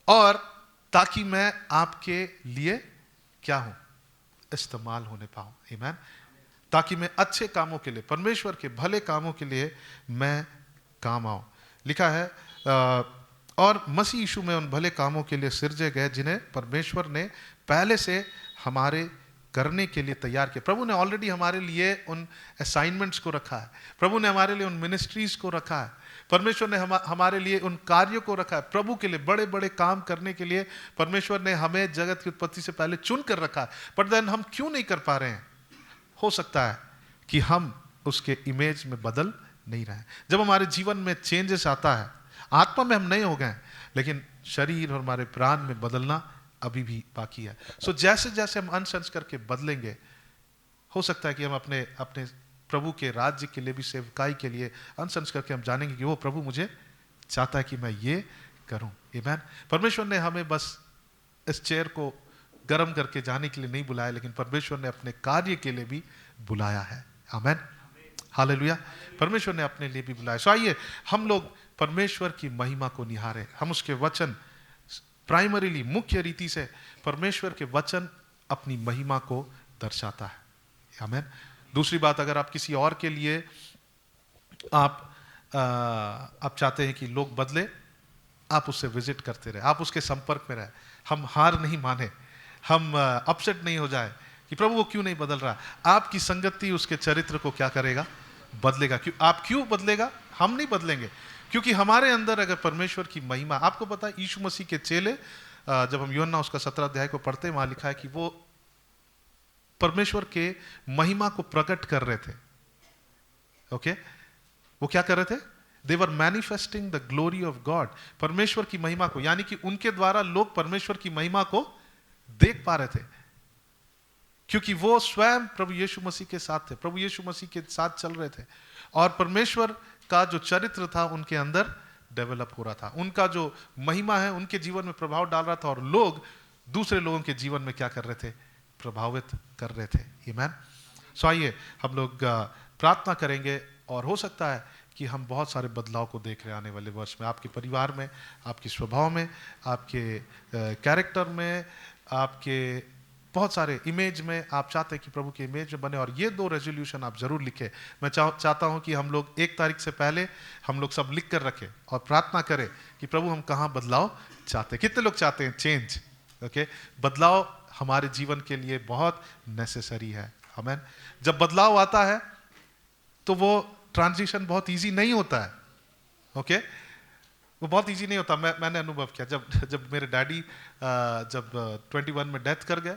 और ताकि मैं आपके लिए क्या हूं? इस्तेमाल होने पाऊं। आमीन। ताकि मैं अच्छे कामों के लिए, परमेश्वर के भले कामों के लिए मैं काम आऊं। लिखा है और मसीह यीशु में उन भले कामों के लिए सिरजे गए जिन्हें परमेश्वर ने पहले से हमारे करने के लिए तैयार किया। प्रभु ने ऑलरेडी हमारे लिए उन असाइनमेंट्स को रखा है, प्रभु ने हमारे लिए उन मिनिस्ट्रीज को रखा है, परमेश्वर ने हमारे लिए उन कार्यों को रखा है। प्रभु के लिए बड़े बड़े काम करने के लिए परमेश्वर ने हमें जगत की उत्पत्ति से पहले चुन कर रखा है। बट देन हम क्यों नहीं कर पा रहे हैं? हो सकता है कि हम उसके इमेज में बदल नहीं रहे। जब हमारे जीवन में चेंजेस आता है, आत्मा में हम नहीं हो गए, लेकिन शरीर और हमारे प्राण में बदलना अभी भी बाकी है। सो जैसे जैसे हम अनसेंस करके बदलेंगे, हो सकता है कि हम अपने अपने प्रभु के राज्य के लिए भी, सेवकाई के लिए अनसेंस करके हम जानेंगे कि वो प्रभु मुझे चाहता है कि मैं ये करूं। आमीन। परमेश्वर ने हमें बस इस चेयर को गर्म करके जाने के लिए नहीं बुलाया, लेकिन परमेश्वर ने अपने कार्य के लिए भी बुलाया है। आमीन, हालेलुया। परमेश्वर ने अपने लिए भी बुलाया। सो आइए हम लोग परमेश्वर की महिमा को निहारें। हम उसके वचन, प्राइमरीली, मुख्य रीति से परमेश्वर के वचन अपनी महिमा को दर्शाता है। आमीन। दूसरी बात, अगर आप किसी और के लिए आप चाहते हैं कि लोग बदले, आप उससे विजिट करते रहे, आप उसके संपर्क में रहे। हम हार नहीं माने, हम अपसेट नहीं हो जाए कि प्रभु वो क्यों नहीं बदल रहा। आपकी संगति उसके चरित्र को क्या करेगा? बदलेगा। आप क्यों बदलेगा? हम नहीं बदलेंगे, क्योंकि हमारे अंदर अगर परमेश्वर की महिमा, आपको पता है यीशु मसीह के चेले, जब हम यूहन्ना उसका 17 अध्याय को पढ़ते हैं, वहां लिखा है कि वो परमेश्वर के महिमा को प्रकट कर रहे थे। ओके, वो क्या कर रहे थे? They were manifesting the glory of God, परमेश्वर की महिमा को, यानी कि उनके द्वारा लोग परमेश्वर की महिमा को देख पा रहे थे, क्योंकि वो स्वयं प्रभु यीशु मसीह के साथ थे, प्रभु यीशु मसीह के साथ चल रहे थे, और परमेश्वर का जो चरित्र था उनके अंदर डेवलप हो रहा था, उनका जो महिमा है उनके जीवन में प्रभाव डाल रहा था, और लोग दूसरे लोगों के जीवन में क्या कर रहे थे? प्रभावित कर रहे थे। आमीन। सो आइए हम लोग प्रार्थना करेंगे, और हो सकता है कि हम बहुत सारे बदलाव को देख रहे हैं आने वाले वर्ष में, आपके परिवार में, आपके स्वभाव में, आपके कैरेक्टर में, आपके बहुत सारे इमेज में। आप चाहते हैं कि प्रभु के इमेज में बने, और ये 2 रेजोल्यूशन आप जरूर लिखें। मैं चाहता हूं कि हम लोग 1 तारीख से पहले हम लोग सब लिख कर रखें और प्रार्थना करें कि प्रभु हम कहाँ बदलाव चाहते हैं। कितने लोग चाहते हैं चेंज? ओके, बदलाव हमारे जीवन के लिए बहुत नेसेसरी है। आमीन। जब बदलाव आता है तो वो ट्रांजिशन बहुत इजी नहीं होता है। ओके, वो बहुत इजी नहीं होता। मैंने अनुभव किया, जब मेरे डैडी जब 21 में डेथ कर गए,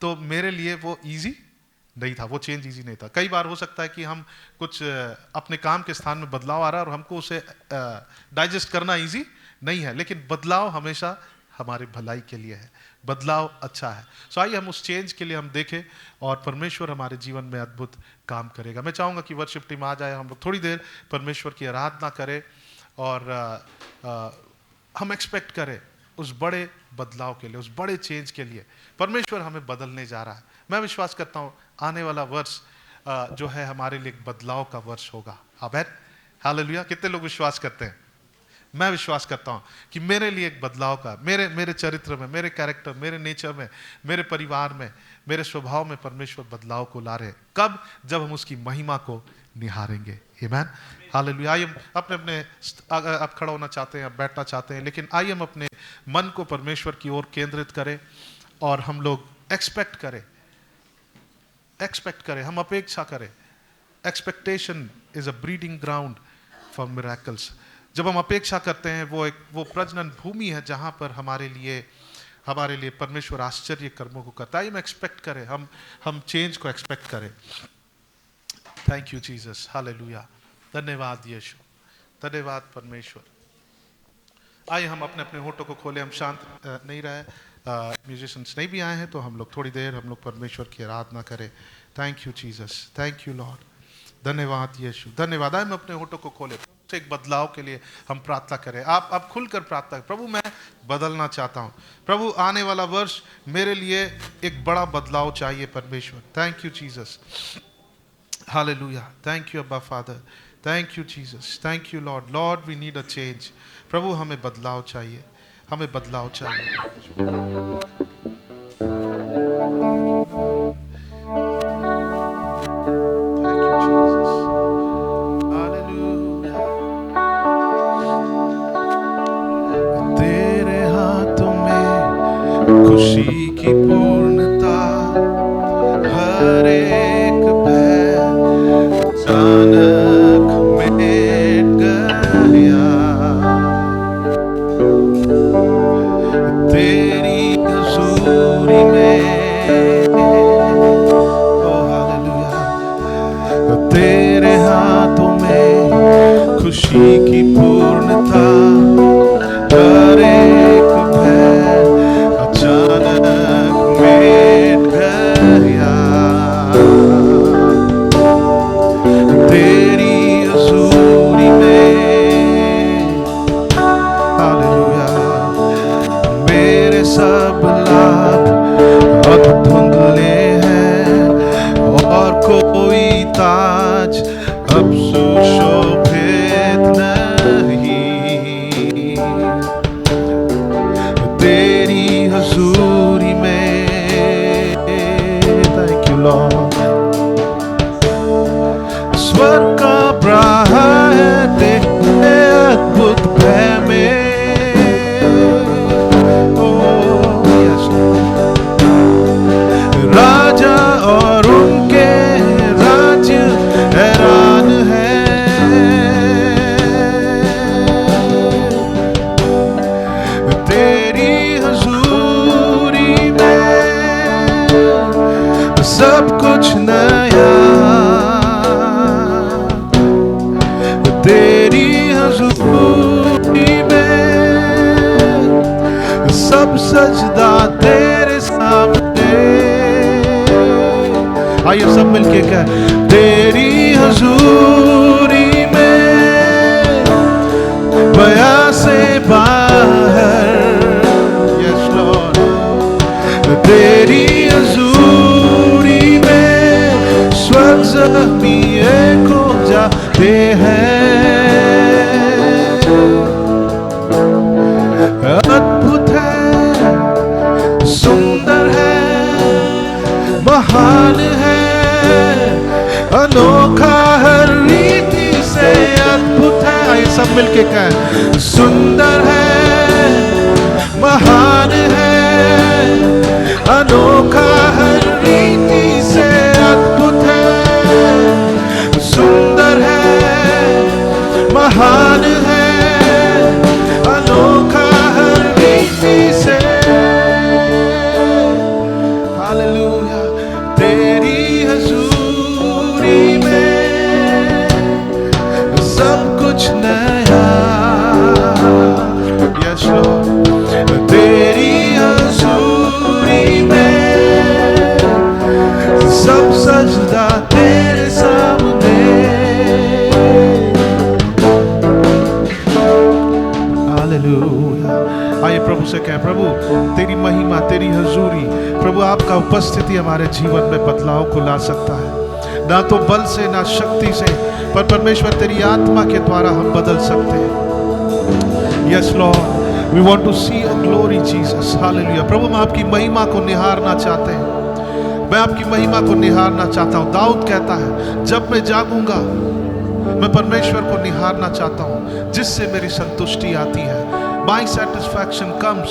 तो मेरे लिए वो इजी नहीं था, वो चेंज इजी नहीं था। कई बार हो सकता है कि हम कुछ अपने काम के स्थान में बदलाव आ रहा है और हमको उसे डाइजेस्ट करना इजी नहीं है, लेकिन बदलाव हमेशा हमारे भलाई के लिए है, बदलाव अच्छा है। सो आइए हम उस चेंज के लिए हम देखें, और परमेश्वर हमारे जीवन में अद्भुत काम करेगा। मैं चाहूँगा कि वर्शिप टीम आ जाए, हम लोग थोड़ी देर परमेश्वर की आराधना करें, और हम एक्सपेक्ट करें उस बड़े बदलाव के लिए, उस बड़े चेंज के लिए। परमेश्वर हमें बदलने जा रहा है। मैं विश्वास करता हूँ आने वाला वर्ष जो है हमारे लिए एक बदलाव का वर्ष होगा। आमीन, हालेलुया। कितने लोग विश्वास करते हैं? मैं विश्वास करता हूँ कि मेरे लिए एक बदलाव का, मेरे चरित्र में, मेरे कैरेक्टर, मेरे नेचर में, मेरे परिवार में, मेरे स्वभाव में परमेश्वर बदलाव को ला रहे। कब? जब हम उसकी महिमा को निहारेंगे। आमीन, हालेलुया। आइए अपने आप खड़ा होना चाहते हैं, आप बैठना चाहते हैं, लेकिन आइए हम अपने मन को परमेश्वर की ओर केंद्रित करें, और हम लोग एक्सपेक्ट करें, हम अपेक्षा करें। Expectation is a breeding ground for miracles. जब हम अपेक्षा करते हैं, वो प्रजनन भूमि है जहाँ पर हमारे लिए परमेश्वर आश्चर्य कर्मों को करता है। हम एक्सपेक्ट करें, हम चेंज को एक्सपेक्ट करें। Thank you Jesus, hallelujah. धन्यवाद यीशु, धन्यवाद परमेश्वर। आइए हम अपने अपने होठों को खोले, हम शांत नहीं रहे, म्यूजिशियंस नहीं भी आए हैं, तो हम लोग थोड़ी देर हम लोग परमेश्वर की आराधना करें। Thank you Jesus, thank you Lord, धन्यवाद यीशु, धन्यवाद। आइए हम अपने होठों को खोले, एक बदलाव के लिए हम प्रार्थना करें। आप खुलकर प्रार्थना करें, प्रभु मैं बदलना चाहता हूं, प्रभु आने वाला वर्ष मेरे लिए एक बड़ा बदलाव चाहिए परमेश्वर। Thank you Jesus, hallelujah. Thank you Abba Father, thank you Jesus, thank you Lord. Lord we need a change. प्रभु हमें बदलाव चाहिए, हमें बदलाव चाहिए। खुशी की पूर्णता, हर एक भय अचानक मिट गया। तेरी हज़ूरी में, ओ हालेलुया, तेरे हाथों में खुशी की पूर्णता, हर एक भय अचानक मिट गया। तेरी हज़ूरी में, हालेलुया, मेरे सब लाभ अब धुंधले हैं, और कोई ताज अब सुशोभित नहीं। तेरी हज़ूरी में, थैंक यू लॉर्ड, आइए सब मिलके कह, तेरी हजूरी में बया से बाहर, यस लॉर्ड, तेरी हजूरी में स्वर्ग ज़मीन को जाते हैं। अद्भुत है, सुंदर है, महान है, अनोखा हर रीति से अद्भुत है। आइए सब मिलके कहें, सुंदर है, महान है, अनोखा हर रीति से अद्भुत है, सुंदर है, महान है, अनोखा हर रीति से। हालेलुया, तेरी हजूरी में सब कुछ नया, यस लॉर्ड, तेरी हजूरी में सब सजदा तेरे सामने। हालेलुया, आइए प्रभु से कहें, प्रभु तेरी महिमा, तेरी हजूरी, प्रभु आपका उपस्थिति हमारे जीवन में बदलाव को ला सकता है। ना तो बल से, ना शक्ति से, पर परमेश्वर तेरी आत्मा के द्वारा हम बदल सकते हैं। Yes Lord, we want to see your glory Jesus. Hallelujah, प्रभु हम आपकी महिमा को निहारना चाहते हैं। मैं आपकी महिमा को निहारना चाहता हूँ। दाऊद कहता है, जब मैं जागूंगा मैं परमेश्वर को निहारना चाहता हूँ, जिससे मेरी संतुष्टि आती है। My satisfaction comes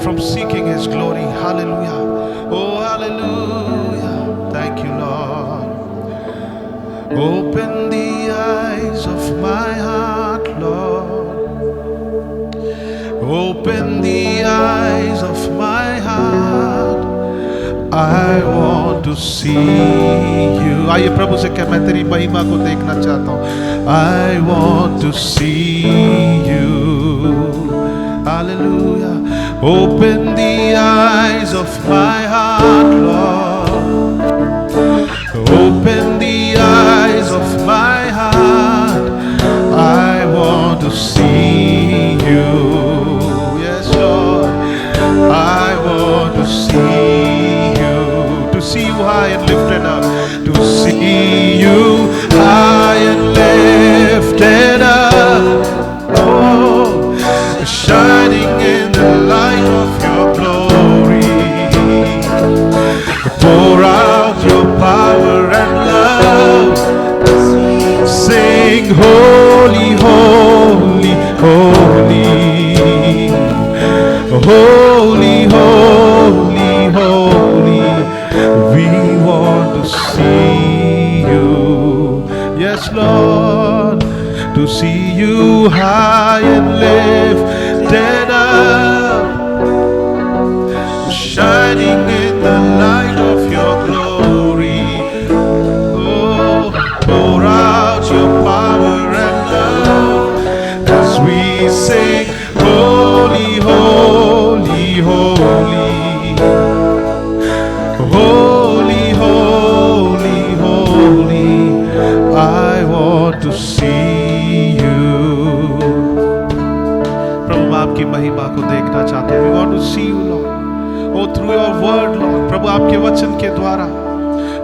from seeking His glory. Hallelujah. Oh, hallelujah. Thank you, Lord. Open the eyes of my heart, Lord. Open the eyes of my heart. I want to see you. आइए प्रभु से कह, मैं तेरी महिमा को देखना चाहता हूँ। I want to see you. Hallelujah. Open the eyes of my heart, Lord. Open the eyes of my heart. I want to see you. Yes, Lord. I want to see you. To see you high and lifted up. To see you high and lifted up. Oh, shining in the light of your glory. Pour out your power and love. Sing holy, holy, holy. Holy, holy, holy. We want to see you. Yes, Lord. To see you high and lifted up, shining in the light of your glory. Oh, pour out your power and love as we sing holy, holy, holy. Holy, holy, holy. I want to see you. प्रभु मैं आपकी महिमा को देखना चाहते हैं। We want to see you, Lord. Oh, through your word, Lord. प्रभु आपके वचन के द्वारा,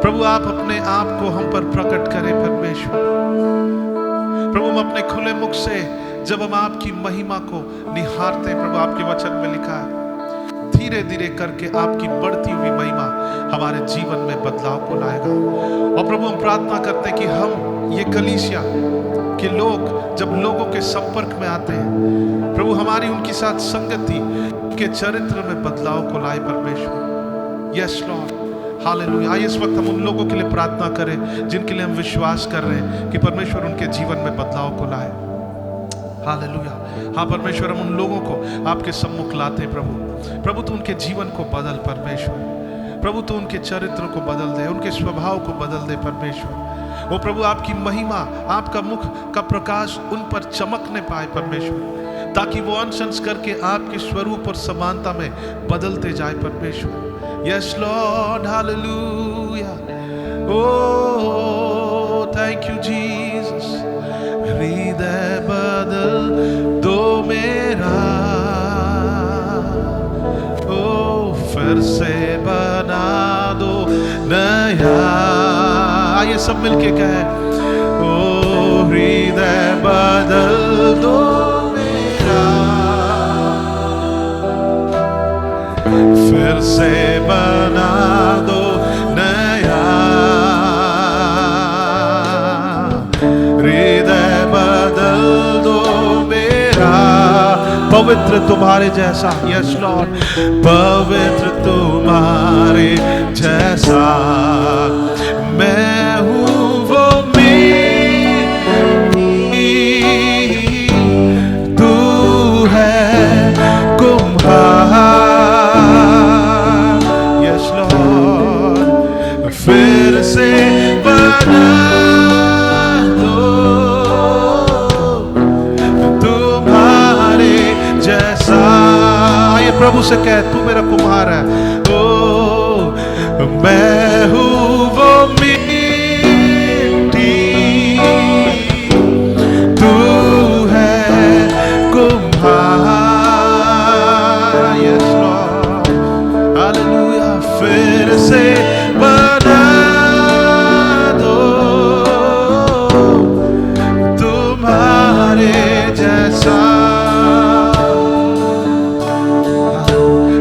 प्रभु आप अपने आप को हम पर प्रकट करें परमेश्वर। प्रभु हम अपने खुले मुख से जब हम आपकी महिमा को निहारते हैं, प्रभु आपके वचन में लिखा है, धीरे धीरे करके आपकी बढ़ती हुई महिमा हमारे जीवन में बदलाव को लाएगा। और प्रभु हम प्रार्थना करते हैं कि हम ये कलीसिया के लोग जब लोगों के संपर्क में आते हैं, प्रभु हमारी उनके साथ संगति के चरित्र में बदलाव को लाए परमेश्वर। Yes Lord, hallelujah. आइए इस वक्त हम उन लोगों के लिए प्रार्थना करें जिनके लिए हम विश्वास कर रहे हैं कि परमेश्वर उनके जीवन में बदलाव को लाए। हालेलुया। हाँ परमेश्वर, हम उन लोगों को आपके सम्मुख लाते हैं प्रभु। प्रभु तू उनके जीवन को बदल परमेश्वर। प्रभु तू उनके चरित्र को बदल दे, उनके स्वभाव को बदल दे परमेश्वर। ओ प्रभु आपकी महिमा, आपका मुख का प्रकाश उन पर चमकने पाए परमेश्वर, ताकि वो अंश अंश करके आपके स्वरूप और समानता में बदलते जाए परमेश्वर। Yes Lord, hallelujah. Oh, thank you, Jesus. हृदय बदल दो मेरा, ओ फिर से बना दो नया। आइए सब मिलके कहें, ओ हृदय बदल दो मेरा, फिर से बना दो नया। हृदय बदल दो मेरा, पवित्र तुम्हारे जैसा। यस लॉर्ड, पवित्र तुम्हारे जैसा। मैं हूँ वो तू है कुम्हार। यस लॉर्ड, फिर से बना दो तुम्हारे जैसा। ये प्रभु से कह, तू मेरा कुम्हार है। ओ मैं हूँ वो मिट्टी, तू है कुम्हार। Yes Lord, hallelujah. फिर से बना दो तुम्हारे जैसा।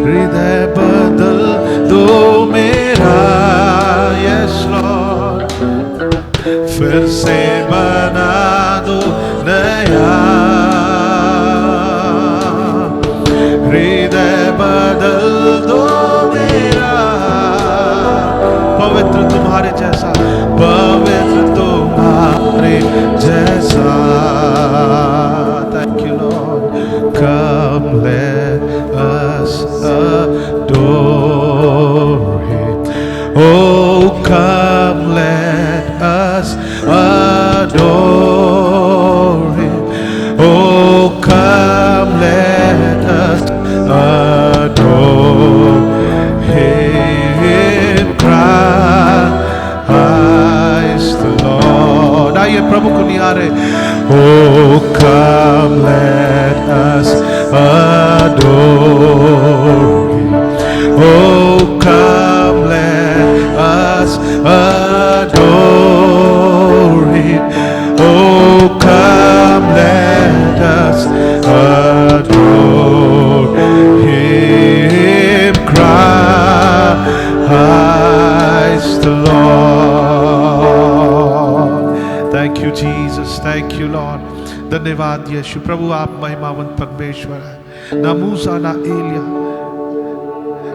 हृदय बदल दो मेरा, यस लॉर्ड, फिर से बना दो नया। हृदय बदल दो मेरा, पवित्र तुम्हारे जैसा, पवित्र तुम्हारे जैसा। Thank you, Lord. Come, let us adore Him. Oh, come, let us adore Him. Oh, come, let us adore Him. Christ the Lord. आइए प्रभु को निहारे। Oh, come, let us adore Him. Oh, come, let us adore Him. Oh, come, let us adore Him. Christ the Lord. Thank you, Jesus. Thank you, Lord. धन्यवाद यीशु। प्रभु आप महिमावंत परमेश्वर है। ना मूसा, ना एलिया,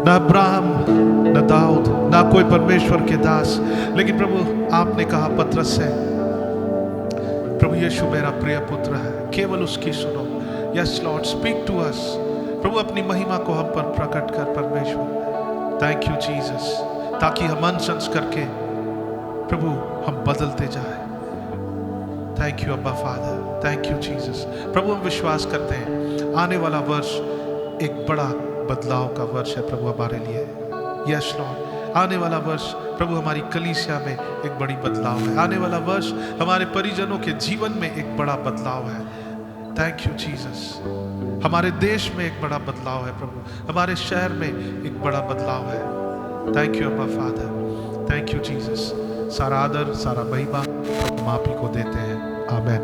ना अब्राहम, ना दाऊद, ना कोई परमेश्वर के दास, लेकिन प्रभु आपने कहा पत्रस से, प्रभु यीशु मेरा प्रिय पुत्र है, केवल उसकी सुनो। Yes Lord, speak to us. प्रभु अपनी महिमा को हम पर प्रकट कर परमेश्वर। थैंक यू जीसस, ताकि हम मन संस करके प्रभु हम बदलते जाए। Thank you Abba Father, thank you Jesus. प्रभु हम विश्वास करते हैं आने वाला वर्ष एक बड़ा बदलाव का वर्ष है प्रभु हमारे लिए। यस लॉर्ड, आने वाला वर्ष प्रभु हमारी कलीसिया में एक बड़ी बदलाव है। आने वाला वर्ष हमारे परिजनों के जीवन में एक बड़ा बदलाव है। Thank you Jesus. हमारे देश में एक बड़ा बदलाव है प्रभु, हमारे शहर में एक बड़ा बदलाव है। Thank you Abba Father, thank you Jesus. सारा आदर, सारा महिमा हम आप ही को देते हैं। आमीन।